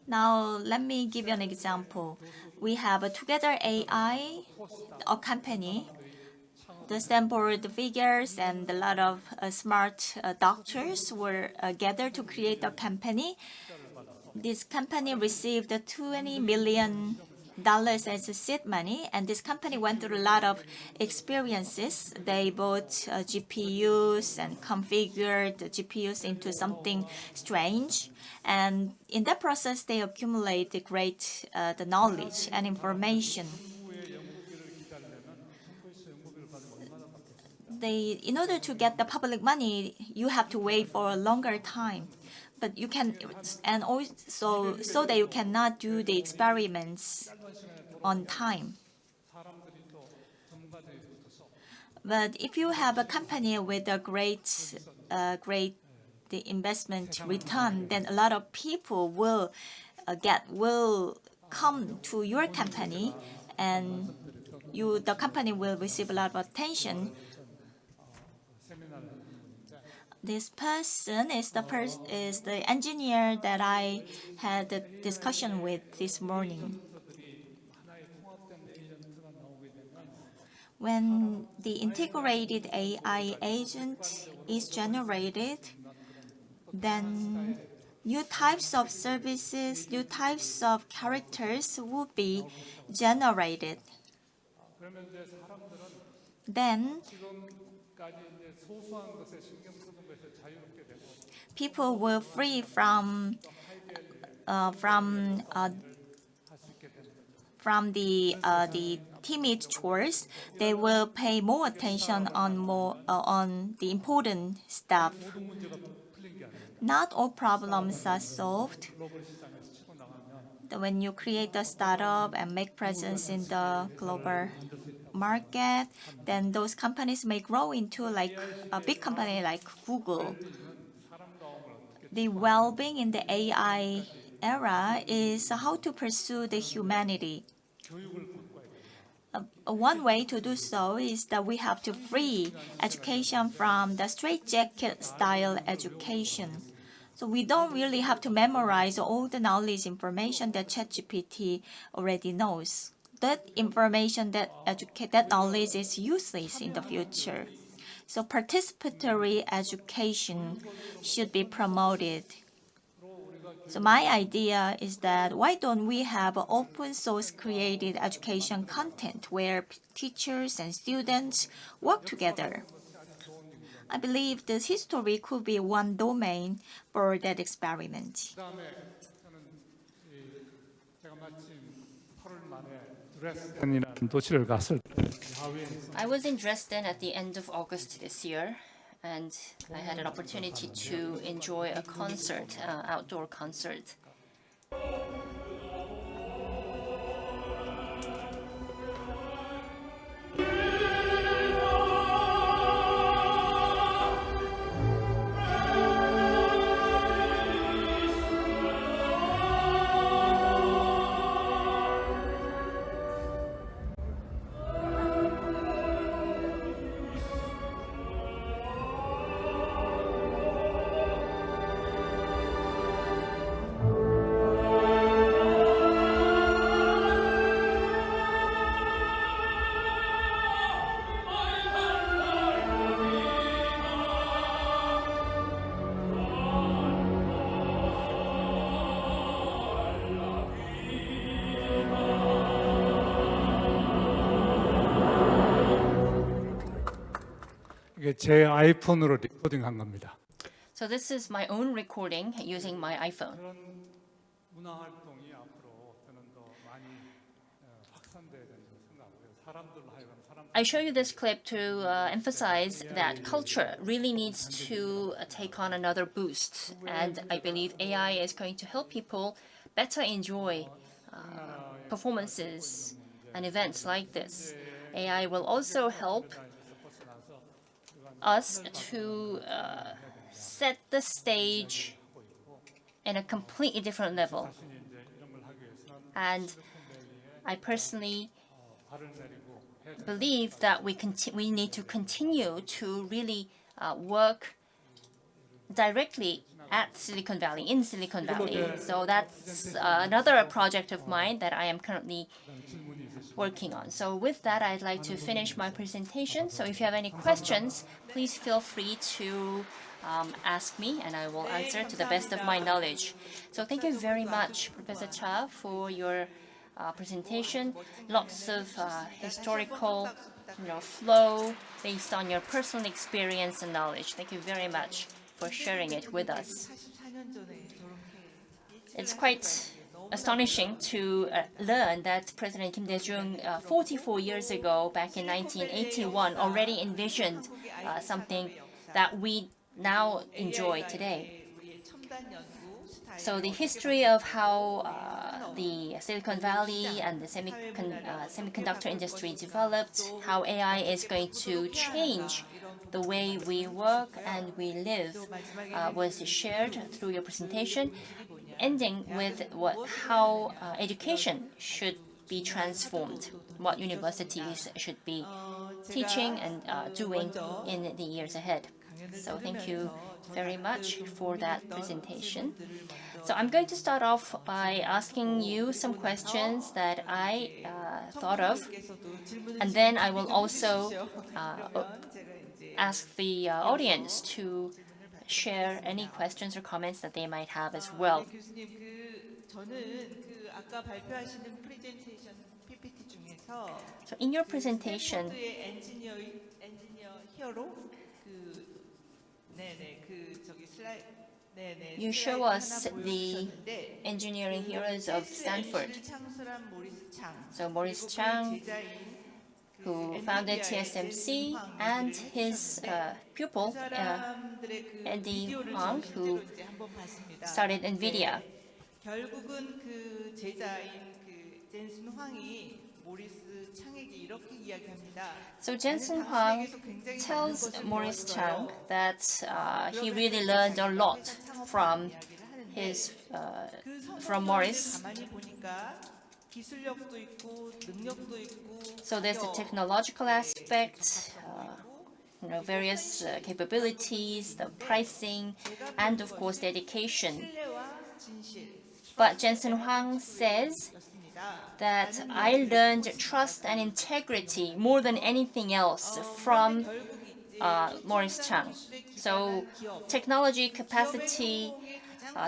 Now, let me give you an example. We have a Together AI, a company. The Stanford figures and a lot of smart doctors were gathered to create a company. This company received $20 million as a seed money, and this company went through a lot of experiences. They bought GPUs and configured the GPUs into something strange, and in that process, they accumulated great the knowledge and information. In order to get the public money, you have to wait for a longer time. But you can, and also so that you cannot do the experiments on time. But if you have a company with a great the investment return, then a lot of people will come to your company, and the company will receive a lot of attention. This person is the engineer that I had a discussion with this morning. When the integrated AI agent is generated, then new types of services, new types of characters will be generated. 그러면 이제 사람들은 Then 지금까지 이제 소소한 것에 신경 쓰는 것에 자유롭게 되고 people will free from 할 수 있게 되는 거죠. the timid chores. They will pay more attention on the important stuff. 모든 문제가 풀린 게 아니에요. Not all problems are solved. 글로벌 시장에서 치고 나가면 When you create a startup and make presence in the global market, then those companies may grow into like a big company like Google. The well-being in the AI era is how to pursue the humanity. One way to do so is that we have to free education from the straitjacket style education. So we don't really have to memorize all the knowledge information that ChatGPT already knows. That information, that knowledge is useless in the future. So participatory education should be promoted. So my idea is that why don't we have open source created education content where teachers and students work together? I believe this history could be one domain for that experiment. 그다음에 저는 제가 마침 8월 말에 드레스덴이라는 도시를 갔을 때 하위에 I was in Dresden at the end of August this year, and I had an opportunity to enjoy a concert, outdoor concert. 이게 제 아이폰으로 리코딩한 겁니다. So this is my own recording using my iPhone. 그런 문화 활동이 앞으로 저는 더 많이 확산돼야 된다고 생각하고요. 사람들로 하여금 I show you this clip to emphasize that culture really needs to take on another boost. And I believe AI is going to help people better enjoy performances and events like this. AI will also help us to set the stage in a completely different level. And I personally believe that we need to continue to really work directly at Silicon Valley, in Silicon Valley. So that's another project of mine that I am currently working on. So with that, I'd like to finish my presentation. So if you have any questions, please feel free to ask me, and I will answer to the best of my knowledge. So thank you very much, Professor Cha, for your presentation. Lots of historical flow based on your personal experience and knowledge. Thank you very much for sharing it with us. It's quite astonishing to learn that President Kim Dae-jung 44 years ago, back in 1981, already envisioned something that we now enjoy today. So the history of how the Silicon Valley and the semiconductor industry developed, how AI is going to change the way we work and we live was shared through your presentation, ending with how education should be transformed, what universities should be teaching and doing in the years ahead. So thank you very much for that presentation. So I'm going to start off by asking you some questions that I thought of, and then I will also ask the audience to share any questions or comments that they might have as well. 교수님, 저는 아까 발표하시는 프레젠테이션 PPT 중에서 So in your presentation, 스탠포드의 엔지니어 히어로 저기 슬라이드 you show us the engineering heroes of Stanford. 창설한 모리스 창. So Maurice Chang, who founded TSMC, and his pupil, Andy Huang, who started NVIDIA. 결국은 제자인 젠슨 황이 모리스 창에게 이렇게 이야기합니다. So Jensen Huang tells Maurice Chang that he really learned a lot from Maurice. 가만히 보니까 기술력도 있고 능력도 있고 So there's the technological aspect, various capabilities, the pricing, and of course dedication. 신뢰와 진실. But Jensen Huang says that I learned trust and integrity more than anything else from Maurice Chang. So technology, capacity,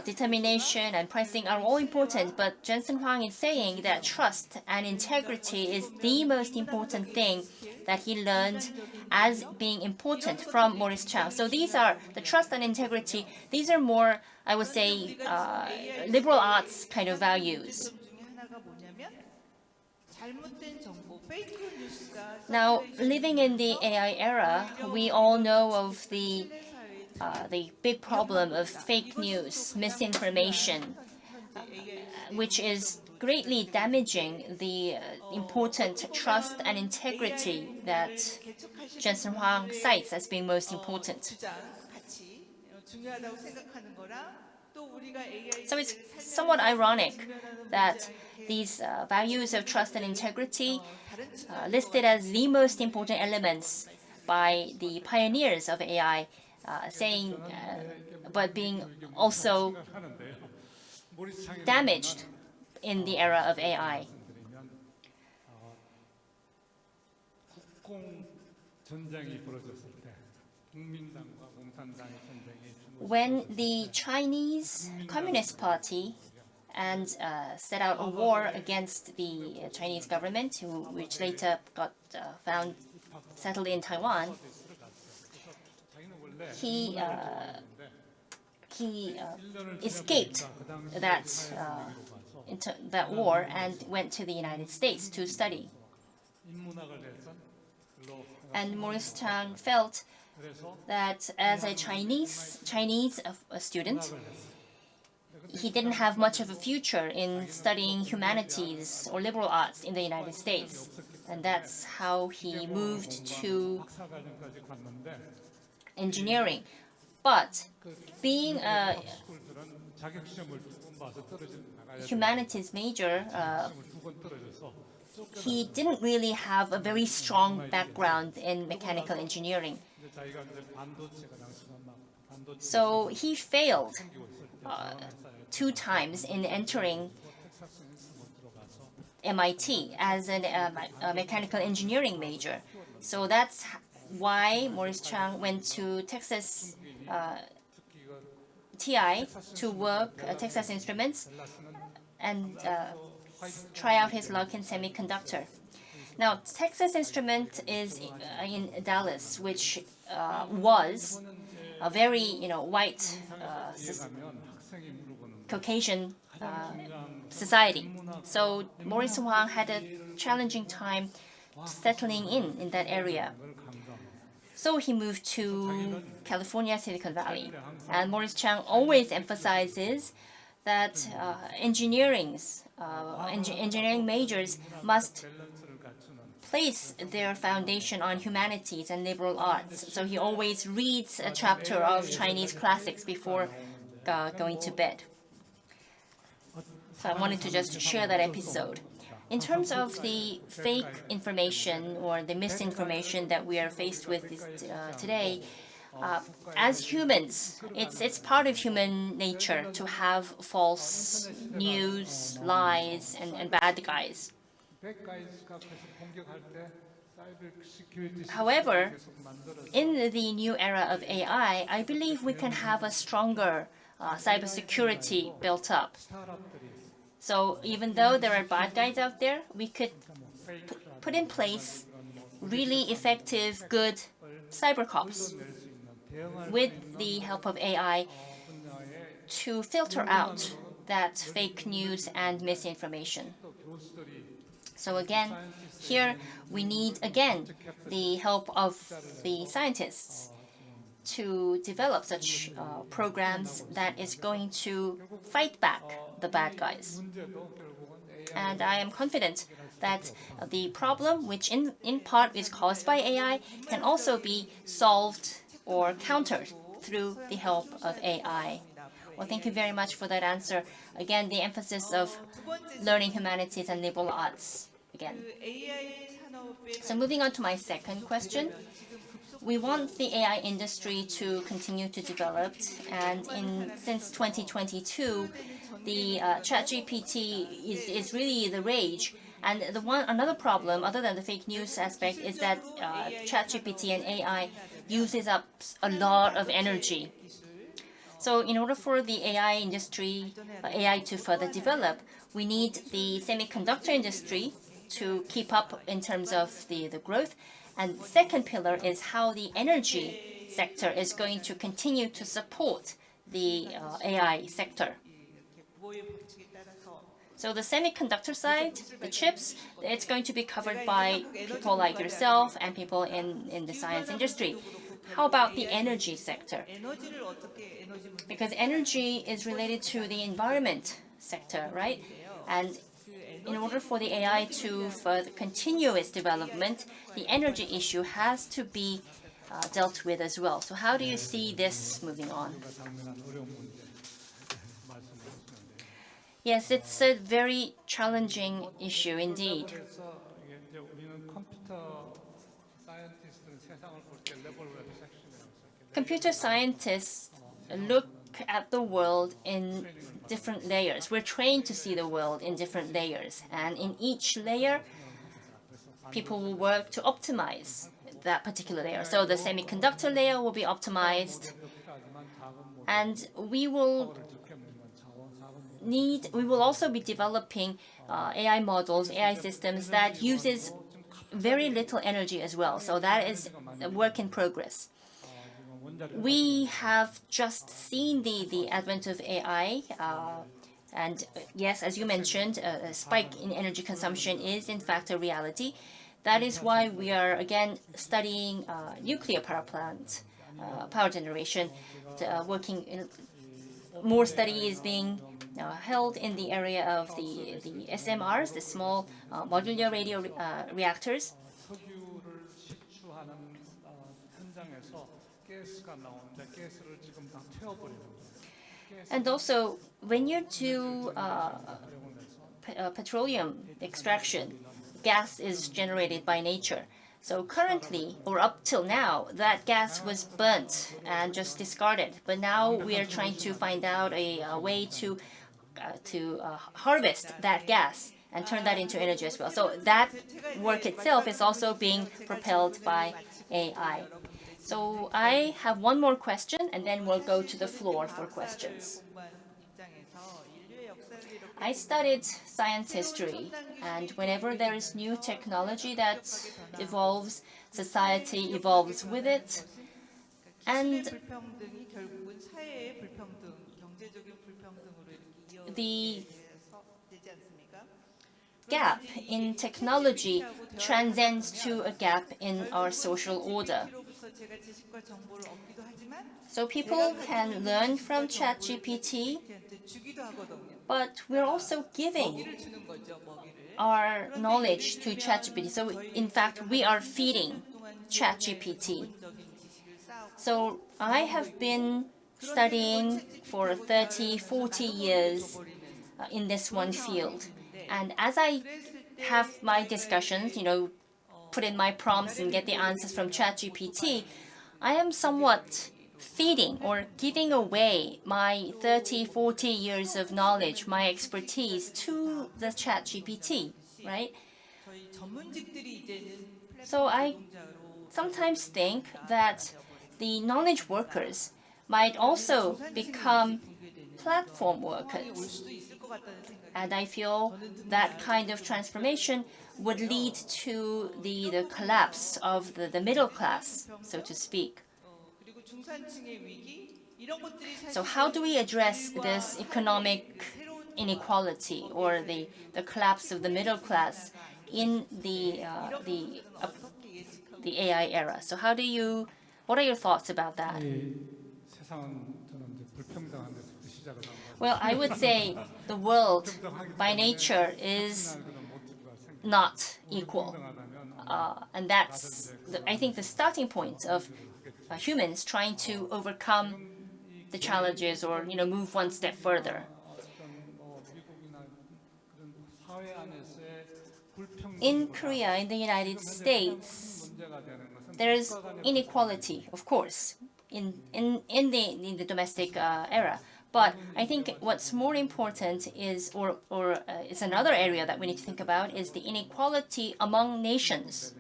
determination, and pricing are all important, but Jensen Huang is saying that trust and integrity is the most important thing that he learned as being important from Maurice Chang. So these are the trust and integrity. These are more, I would say, liberal arts kind of values. Now, living in the AI era, we all know of the big problem of fake news, misinformation, which is greatly damaging the important trust and integrity that Jensen Huang cites as being most important. So it's somewhat ironic that these values of trust and integrity listed as the most important elements by the pioneers of AI, but being also damaged in the era of AI. When the Chinese Communist Party set out a war against the Chinese government, which later got settled in Taiwan, he escaped that war and went to the United States to study. And Maurice Chang felt that as a Chinese student, he didn't have much of a future in studying humanities or liberal arts in the United States. And that's how he moved to engineering. But being a humanities major, he didn't really have a very strong background in mechanical engineering. So he failed 2 times in entering MIT as a mechanical engineering major. So that's why Maurice Chang went to Texas TI to work at Texas Instruments and try out his luck in semiconductor. Now, Texas Instruments is in Dallas, which was a very white Caucasian society. So Maurice Huang had a challenging time settling in that area. So he moved to California, Silicon Valley. And Maurice Chang always emphasizes that engineering majors must place their foundation on humanities and liberal arts. So he always reads a chapter of Chinese classics before going to bed. So I wanted to just share that episode. In terms of the fake information or the misinformation that we are faced with today, As humans, it's part of human nature to have false news, lies, and bad guys. 백가이즈가 계속 공격할 때 사이버 시큐리티 However, 계속 만들어서 in the new era of AI, I believe we can have a stronger cybersecurity built up. 스타트업들이 So even though there are bad guys out there, we could 페이크 put in place really effective, good cyber cops 낼수 있는 대응할 with the help of AI 분야의 to filter out that fake news and misinformation. 또 교수들이 So again, here we need again the help of the scientists to develop such programs that is going to fight back the bad guys. 문제도 결국은 AI And I am confident that the problem, which in part is caused by AI, can also be solved or countered through the help of AI. Well, thank you very much for that answer. Again, the emphasis of learning humanities and liberal arts. Again. AI 산업의 So moving on to my second question. We want the AI industry to continue to develop, and since 2022, the ChatGPT is really the rage. And another problem, other than the fake news aspect, is that ChatGPT and AI uses up a lot of energy. So in order for the AI industry, AI to further develop, we need the semiconductor industry to keep up in terms of the growth. And the second pillar is how the energy sector is going to continue to support the AI sector. 부호의 법칙에 따라서 So the semiconductor side, the chips, it's going to be covered by people like yourself and people in the science industry. How about the energy sector? 에너지를 어떻게 에너지 문제 Because energy is related to the environment sector, right? And in order for the AI to further continue its development, the energy issue has to be dealt with as well. So how do you see this moving on? 당면한 어려운 문제 말씀해 주시는데 Yes, it's a very challenging issue indeed. 그래서 이게 이제 우리는 컴퓨터 사이언티스트는 세상을 볼 때 레벨 웹 섹션이라고 이렇게 Computer scientists look at the world in different layers. We're trained to see the world in different layers. And in each layer, people will work to optimize that particular layer. So the semiconductor layer will be optimized. 필요하지만 작은 모델 And we will 적게 먹는 작은 we will also be developing AI models, AI systems that uses very little energy as well. So that is a work in progress. We have just seen the advent of AI, and yes, as you mentioned, a spike in energy consumption is in fact a reality. That is why we are again studying nuclear power plants, power generation, working in more study is being held in the area of the SMRs, the small modular radio reactors. 석유를 식추하는 현장에서 가스가 나오는데 가스를 지금 다 태워버리는 거예요. And also, when you do petroleum extraction, gas is generated by nature. So currently, or up till now, that gas was burnt and just discarded. But now we are trying to find out a way to harvest that gas and turn that into energy as well. So that work itself is also being propelled by AI. So I have one more question, and then we'll go to the floor for questions. 공부한 입장에서 인류의 역사를 이렇게 I studied science history, and whenever there is new technology that evolves, society evolves with it. And 기술의 불평등이 결국은 사회의 불평등, 경제적인 불평등으로 이렇게 the 이어져서 되지 않습니까? gap in technology transcends to a gap in our social order. 로부터 제가 지식과 정보를 얻기도 하지만 So people can learn from ChatGPT, 걔한테 주기도 하거든요. but we're also giving 먹이를 주는 거죠, 먹이를. our knowledge to ChatGPT. So in fact, we are feeding ChatGPT. 적인 지식을 쌓고 So I have been studying for 30, 40 years in this one field. And as I have my discussions, put in my prompts and get the answers from ChatGPT, I am somewhat feeding or giving away my 30, 40 years of knowledge, my expertise to the chat GPT, right? 저희 전문직들이 이제는 So I 플랫폼 노동자로 sometimes think that the knowledge workers might also become platform 올 workers. 수도 있을 것 같다는 생각이 And I feel that kind of transformation would lead to the collapse of the middle class, so to speak. 그리고 중산층의 위기 이런 것들이 사실 So how do we address this economic inequality or the collapse of the middle class in the AI era? So what are your thoughts about that? 이 세상은 저는 이제 불평등한 데서부터 시작을 한 거예요. Well, I would say the world by nature is 그런 모티브가 생겨. not equal. 불평등하다면 And that's, I think, the starting point of humans trying to overcome the challenges or move one step further. 어떤 미국이나 그런 사회 안에서의 불평등 In Korea, in the United States, 문제가 되는 것은 there is inequality, of course, in the domestic era. But I think what's more important is, or it's another area that we need to think about, is the inequality among nations.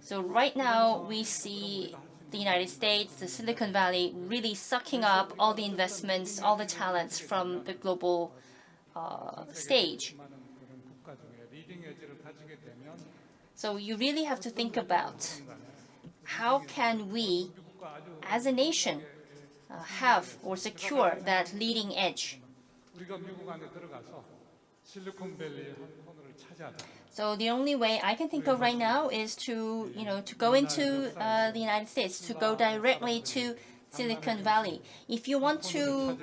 So right now we see the United States, the Silicon Valley, really sucking up all the investments, all the talents from the global stage. 많은 그런 국가 중에 리딩 에지를 가지게 되면 So you really have to think about how can we, as a nation, have or secure that leading edge. 우리가 미국 안에 들어가서 실리콘밸리의 한 코너를 차지하자. So the only way I can think of right now is to go into the United States, to go directly to Silicon Valley. If you want to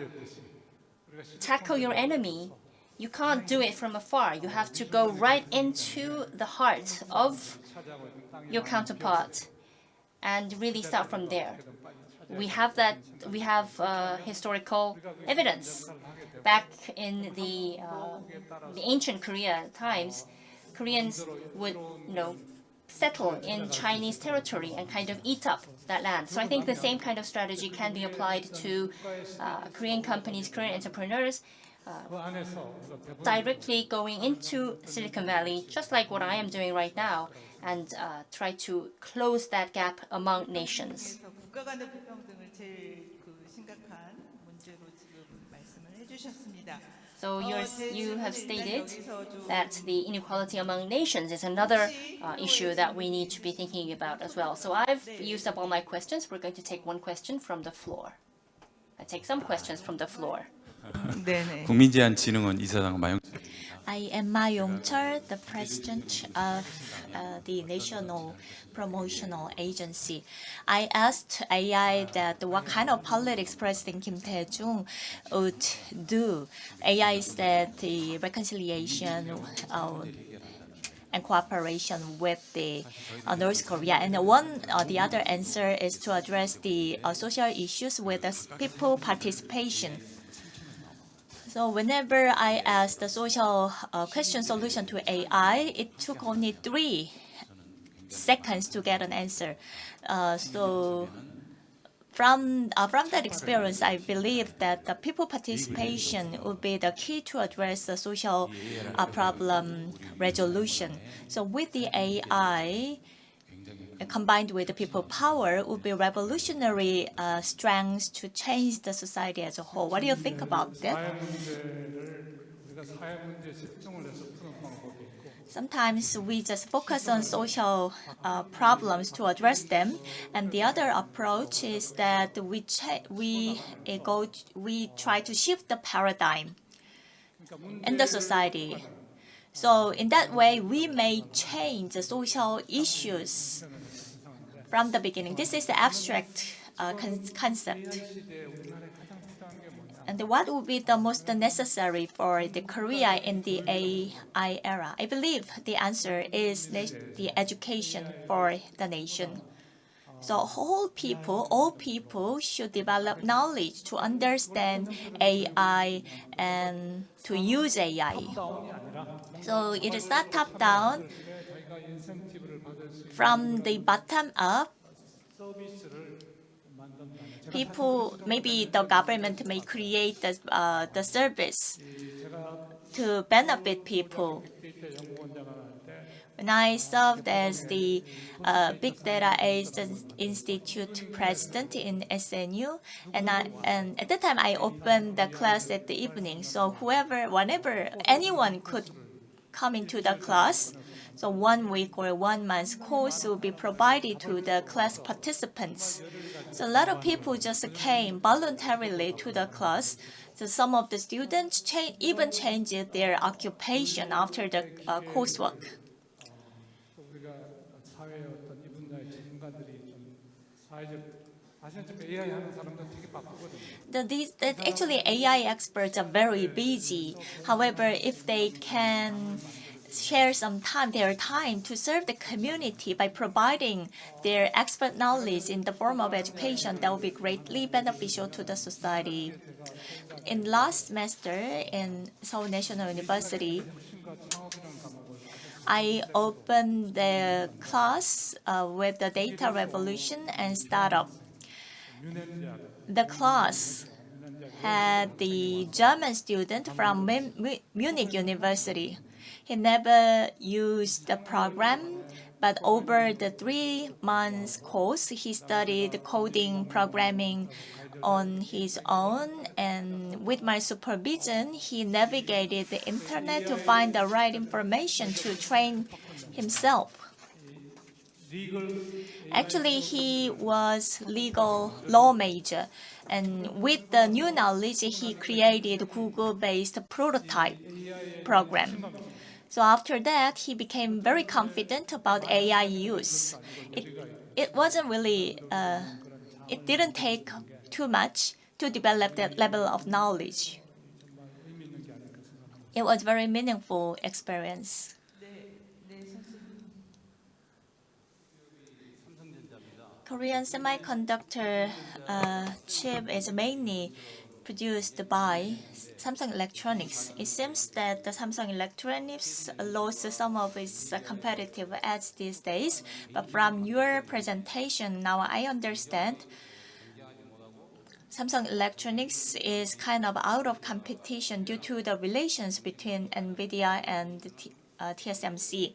tackle your enemy, you can't do it from afar. You have to go right into the heart of your counterpart and really start from there. We have historical evidence. Back in the ancient Korea times, Koreans would settle in Chinese territory and kind of eat up that land. So I think the same kind of strategy can be applied to Korean companies, Korean entrepreneurs, 그 안에서 우리가 배분 directly going into Silicon Valley, just like what I am doing right now, and try to close that gap among nations. 그래서 국가 간의 불평등을 제일 심각한 문제로 지금 말씀을 해주셨습니다. So you have stated that the inequality among nations is another issue that we need to be thinking about as well. So I've used up all my questions. We're going to take one question from the floor. I take some questions from the floor. 네네. 국민제한진흥원 이사장 마영철입니다. I am Ma Yong-chul, the president of the National Promotional Agency. I asked AI that what kind of politics President Kim Dae-jung would do. AI said the reconciliation and cooperation with the North Korea. And the other answer is to address the social issues with the people participation. So whenever I asked the social question solution to AI, it took only 3 seconds to get an answer. So from that experience, I believe that the people participation would be the key to address the social problem resolution. So with the AI, combined with the people power, would be revolutionary strengths to change the society as a whole. What do you think about that? 사회 문제를 우리가 사회 문제에 집중을 해서 푸는 방법이 있고 Sometimes we just focus on social problems to address them, and the other approach is that we try to shift the paradigm in the society. So in that way, we may change the social issues from the beginning. This is the abstract concept. 시대에 우리나라에 가장 필요한 게 뭐냐? And what would be the most necessary for the Korea in the AI era? I believe the answer is the education for the nation. So all people should develop knowledge to understand AI and to use AI. 다운이 아니라 So it is not top down 저희가 인센티브를 받을 수 있는 from the bottom up. 서비스를 만든다면 제가 People, maybe the government may create the service 제가 to benefit people. 빅데이터 연구원장을 할 때 When I served as the Big Data Institute president in SNU, and at that time I opened the class at the evening, so whenever anyone could come into the class, so 1 week or 1 month course will be provided to the class participants. So a lot of people just came voluntarily to the class. So some of the students even changed their occupation after the coursework. 또 우리가 사회의 어떤 이 분야의 전문가들이 좀 사회적 사실 AI 하는 사람들 되게 바쁘거든요. Actually, AI experts are very busy. However, if they can share their time to serve the community by providing their expert knowledge in the form of education, that will be greatly beneficial to the society. In last semester in Seoul National University, I opened the class with the data revolution and startup. The class had the German student from Munich University. He never used the program, but over the 3 months course, he studied coding, programming on his own, and with my supervision, he navigated the internet to find the right information to train himself. Actually, he was legal law major, and with the new knowledge, he created Google-based prototype program. So after that, he became very confident about AI use. It wasn't really, it didn't take too much to develop that level of knowledge. It was very meaningful experience. Korean semiconductor chip is mainly produced by Samsung Electronics. It seems that the Samsung Electronics lost some of its competitive edge these days, but from your presentation, now I understand Samsung Electronics is kind of out of competition due to the relations between NVIDIA and TSMC.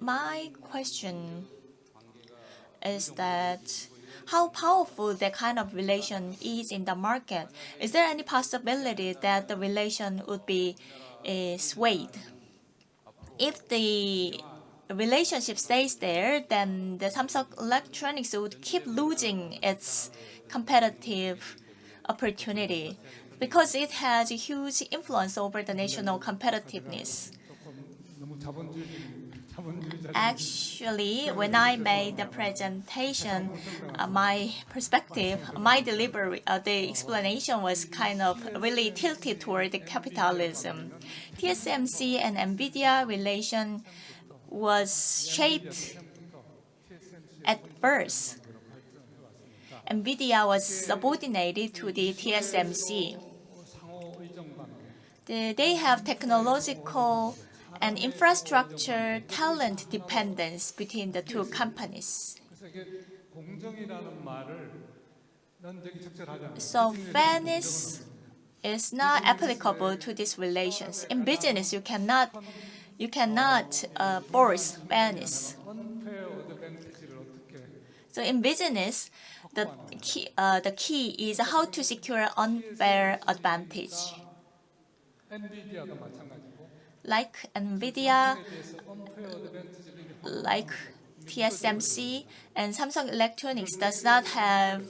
My question is that how powerful that kind of relation is in the market. Is there any possibility that the relation would be swayed? If the relationship stays there, then the Samsung Electronics would keep losing its competitive opportunity because it has a huge influence over the national competitiveness. Actually, when I made the presentation, my perspective, my delivery, the explanation was kind of really tilted toward the capitalism. TSMC and NVIDIA relation was shaped at first. NVIDIA was subordinated to the TSMC. They have technological and infrastructure talent dependence between the two companies. So fairness is not applicable to these relations. In business, you cannot force fairness. So in business, the key is how to secure unfair advantage. Like NVIDIA, like TSMC, and Samsung Electronics does not have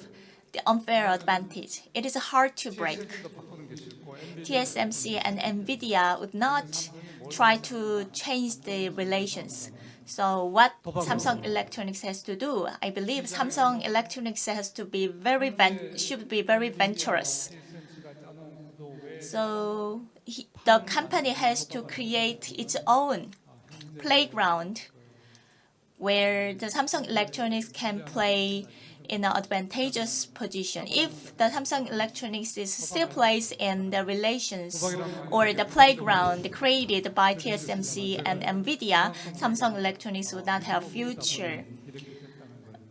the unfair advantage. It is hard to break. TSMC and NVIDIA would not try to change the relations. So what Samsung Electronics has to do, I believe Samsung Electronics has to be should be very venturous. So the company has to create its own playground where the Samsung Electronics can play in an advantageous position. If the Samsung Electronics is still placed in the relations or the playground created by TSMC and NVIDIA, Samsung Electronics would not have future.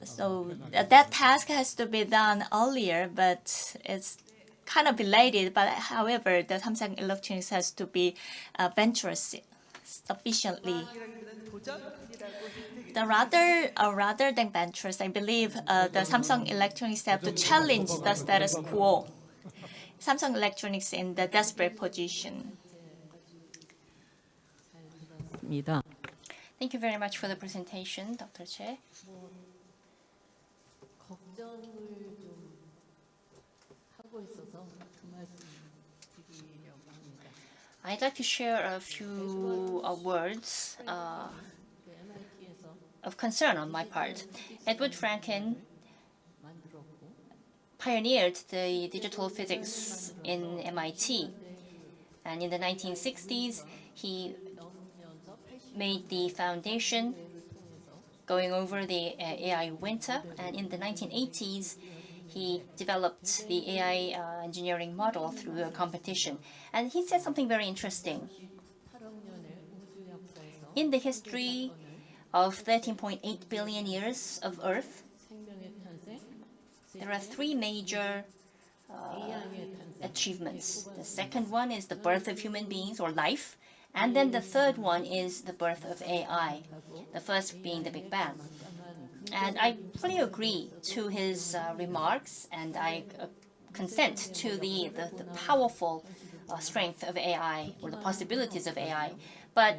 So that task has to be done earlier, but it's kind of belated. But however, the Samsung Electronics has to be venturous sufficiently. Rather than venturous, I believe the Samsung Electronics have to challenge the status quo. Samsung Electronics in the desperate position. Thank you very much for the presentation, Dr. Che. 걱정을 좀 하고 있어서 그 말씀 드리려고 합니다. I'd like to share a few words MIT에서 of concern on my part. Edward Franken 만들었고 pioneered the digital physics in MIT, and in the 1960s he 넣으면서 80년을 made the foundation 통해서 going over the AI winter, and in the 1980s he developed the AI engineering model through a competition. And he said something very interesting. 8억년의 우주 역사에서 In the history of 13.8 billion years of Earth, 생명의 탄생, there are three major AI의 탄생, achievements. The second one is the birth of human beings or life, and then the third one is the birth of AI, the first being the Big Bang. And I fully agree to his remarks, and I consent to the powerful strength of AI or the possibilities of AI. But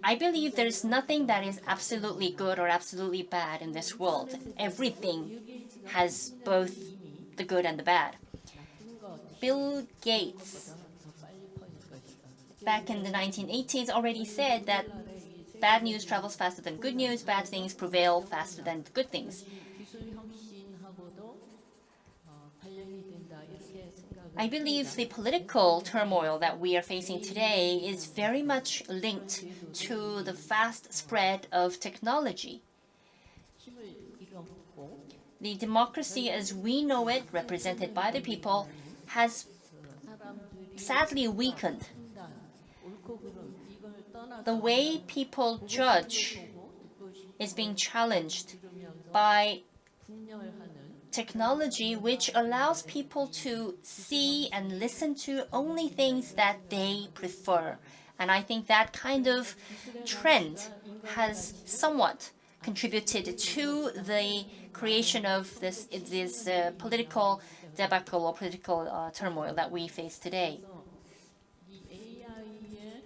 I believe there's nothing that is absolutely good or absolutely bad in this world. Everything has both the good and the bad. Bill Gates, back in the 1980s, already said that bad news travels faster than good news, bad things prevail faster than good things. 기술 혁신하고도 관련이 된다 이렇게 생각을 I believe the political turmoil that we are facing today is very much linked to the fast spread of technology. 힘을 잃었고 The democracy as we know it, represented by the people, has 사람들이 sadly weakened. 판단, 옳고 그름 이걸 떠나서 The way people judge 보고 듣고 싶고 is being challenged 들으면서 by 분열하는 technology which allows people to see and listen to only things that they prefer. And I think that kind of trend has somewhat contributed to the creation of this political debacle or political turmoil that we face today. 이 AI의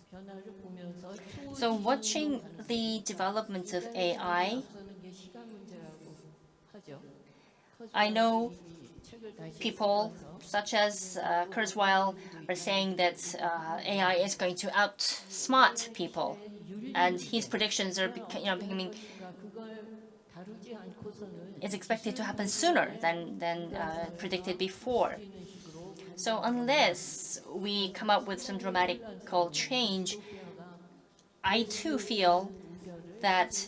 변화를 보면서 So watching the development of AI, 앞서는 게 시간 문제라고 하죠. I know 책을 다시 people 읽어서 such as Kurzweil are saying that AI is going to outsmart people, and his predictions are becoming 그걸 다루지 않고서는 is expected to happen sooner than predicted before. 이런 식으로 So unless we come up with some dramatical change, I too feel that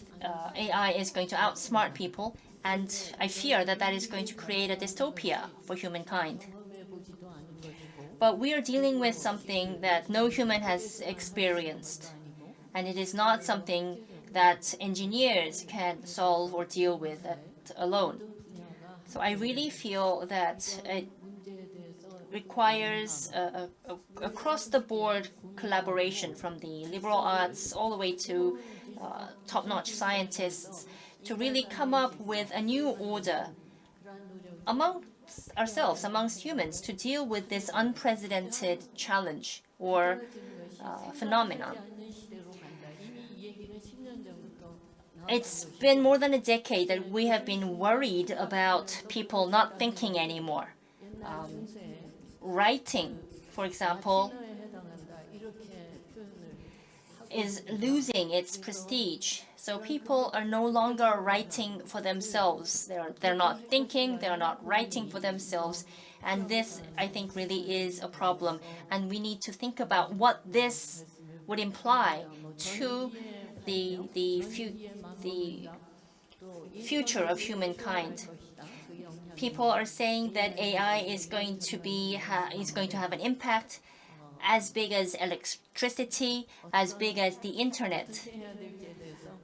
AI is going to outsmart people, and I fear that that is going to create a dystopia for humankind. 경험해보지도 않은 것이고 But we are dealing with something that no human has experienced, and it is not something that engineers can solve or deal with alone. So I really feel that it 문제에 대해서 requires across-the-board collaboration from the liberal arts all the way to top-notch scientists to really come up with a new order amongst ourselves, amongst humans, to deal with this unprecedented challenge or phenomenon. 않는 시대로 간다. 이미 이 얘기는 10년 전부터 It's been more than a decade that we have been worried about people not thinking anymore. 옛날 중세에 Writing, for example, 신화에 해당한다. 이렇게 표현을 is losing its prestige. So people are no longer writing for themselves. They're not thinking, they're not writing for themselves. And this, I think, really is a problem. And we need to think about what this would imply to the future of humankind. People are saying that AI is going to have an impact as big as electricity, as big as the internet. 해야 될지에 대해서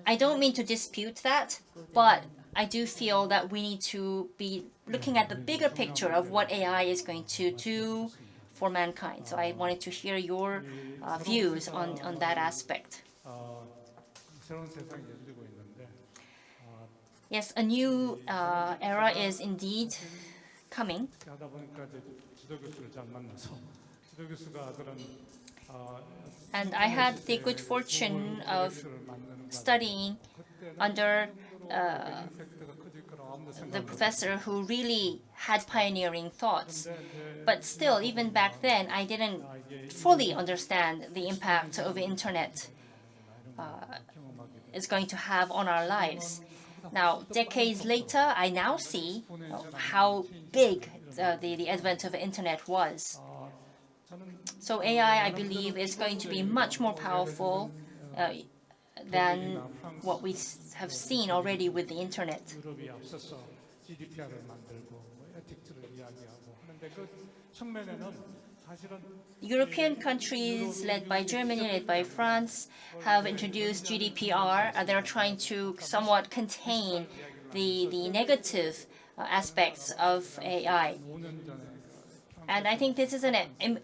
I don't mean to dispute that, but I do feel that we need to be looking at the bigger picture of what AI is going to do for mankind. So I wanted to hear your views on that aspect. 새로운 세상이 열리고 있는데 Yes, a new era is indeed coming. 그렇게 하다 보니까 이제 지도 교수를 잘 만나서 지도 교수가 그런 And I had the good fortune of studying under the professor who really had pioneering thoughts. But still, even back then, I didn't fully understand the impact of the internet is going to have on our lives. Now, decades later, I now see how big the advent of the internet was. So AI, I believe, is going to be much more powerful than what we have seen already with the internet. 유럽이 앞서서 GDPR을 만들고 에틱스를 이야기하고 하는데 그 측면에는 사실은 European countries led by Germany, led by France, have introduced GDPR. They're trying to somewhat contain the negative aspects of AI. 5년 전에 And I think this is an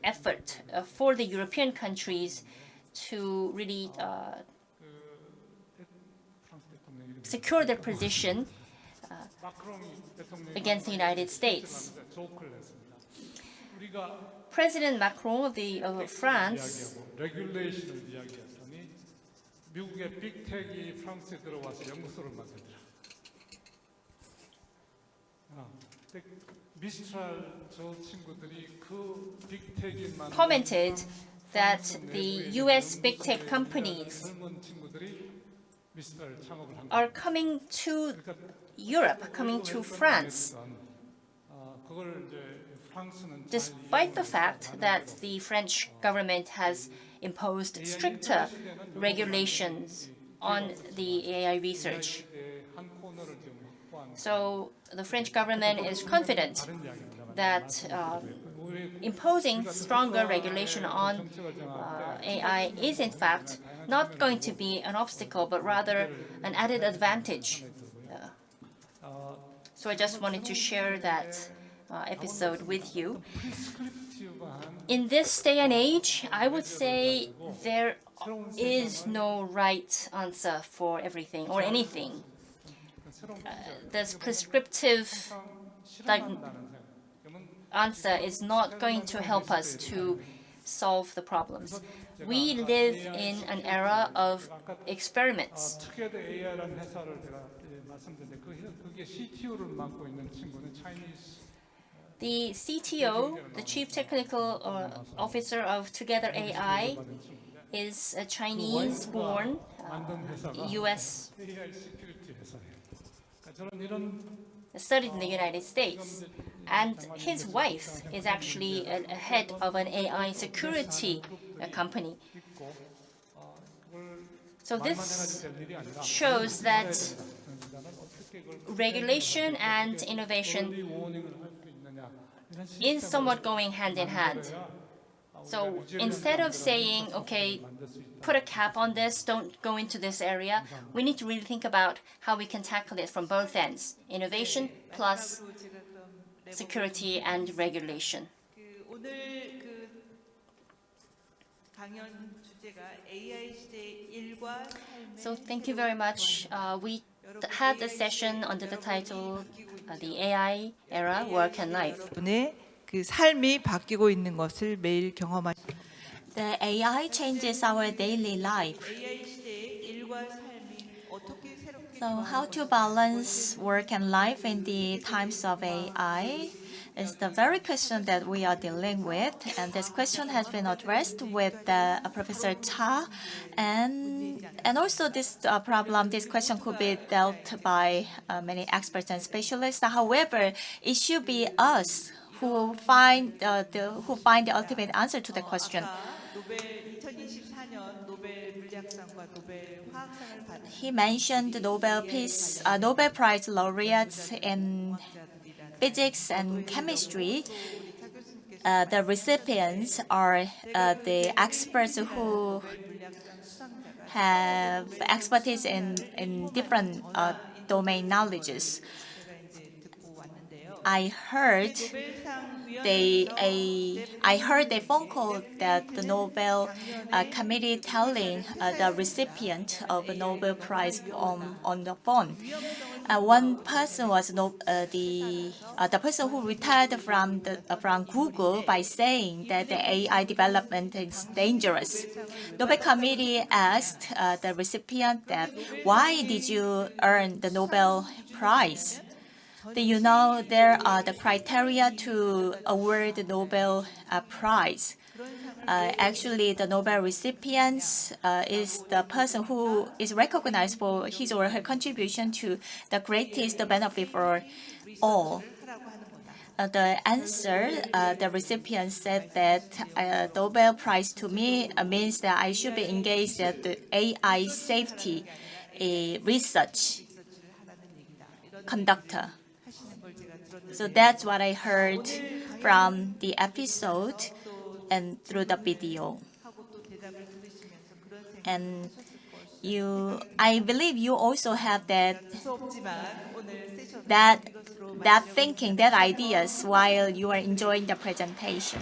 effort for the European countries to really 프랑스 대통령이 secure their position 마크롱이 대통령이 against the United States. 조크를 했습니다. 우리가 President Macron of France 이야기하고 레귤레이션을 이야기했더니 미국의 빅텍이 프랑스에 들어와서 연구소를 만들더라. 근데 미스트랄 저 친구들이 그 빅텍이 만든 commented that the US big tech companies 젊은 친구들이 미스트랄 창업을 한 are coming to Europe, coming to France, 그걸 이제 프랑스는 despite the fact that the French government has imposed stricter regulations on the AI research. 한 코너를 지금 확보한 So the French government is confident 다른 이야기입니다만 that imposing stronger regulation on AI is in fact not going to be an obstacle, but rather an added advantage. So I just wanted to share that episode with you. In this day and age, I would say there is no right answer for everything or anything. This prescriptive answer is not going to help us to solve the problems. We live in an era of experiments. 특혜도 AI라는 회사를 제가 말씀드렸는데 그게 CTO를 맡고 있는 친구는 차이니스 The CTO, the Chief Technical Officer of Together AI, is a Chinese-born U.S. AI 시큐리티 회사예요. 그러니까 저는 이런 studied in the United States, and his wife is actually a head of an AI security company. So this shows that regulation and innovation is somewhat going hand in hand. So instead of saying, okay, put a cap on this, don't go into this area, we need to really think about how we can tackle it from both ends. Innovation plus 마지막으로 제가 그럼 내부 security and regulation. 오늘 그 강연 주제가 AI 시대의 일과 삶의 So thank you very much. We had a session under the title The AI Era, Work and Life. 여러분의 그 삶이 바뀌고 있는 것을 매일 경험하시는 The AI changes our daily life. AI 시대의 일과 삶이 어떻게 새롭게 So how to balance work and life in the times of AI is the very question that we are dealing with. And this question has been addressed with Professor Cha. And also this problem, this question could be dealt by many experts and specialists. However, it should be us who find the ultimate answer to the question. 노벨 2024년 노벨 물리학상과 노벨 화학 he mentioned Nobel Prize laureates in physics and chemistry. The recipients are the experts who have expertise in different domain knowledges. I heard a phone call that the Nobel committee telling the recipient of the Nobel Prize on the phone. One person was the person who retired from Google by saying that the AI development is dangerous. Nobel committee asked the recipient that why did you earn the Nobel Prize? Do you know there are the criteria to award the Nobel Prize? Actually, the Nobel recipients is the person who is recognized for his or her contribution to the greatest benefit for all. The answer, the recipient said that Nobel Prize to me means that I should be engaged at the AI safety research conductor. So that's what I heard from the episode and through the video. And I believe you also have that thinking, that ideas while you are enjoying the presentation.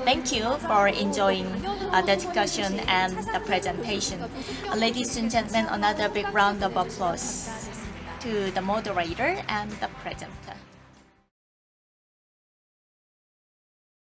Thank you for enjoying the discussion and the presentation. Ladies and gentlemen, another big round of applause to the moderator and the presenter.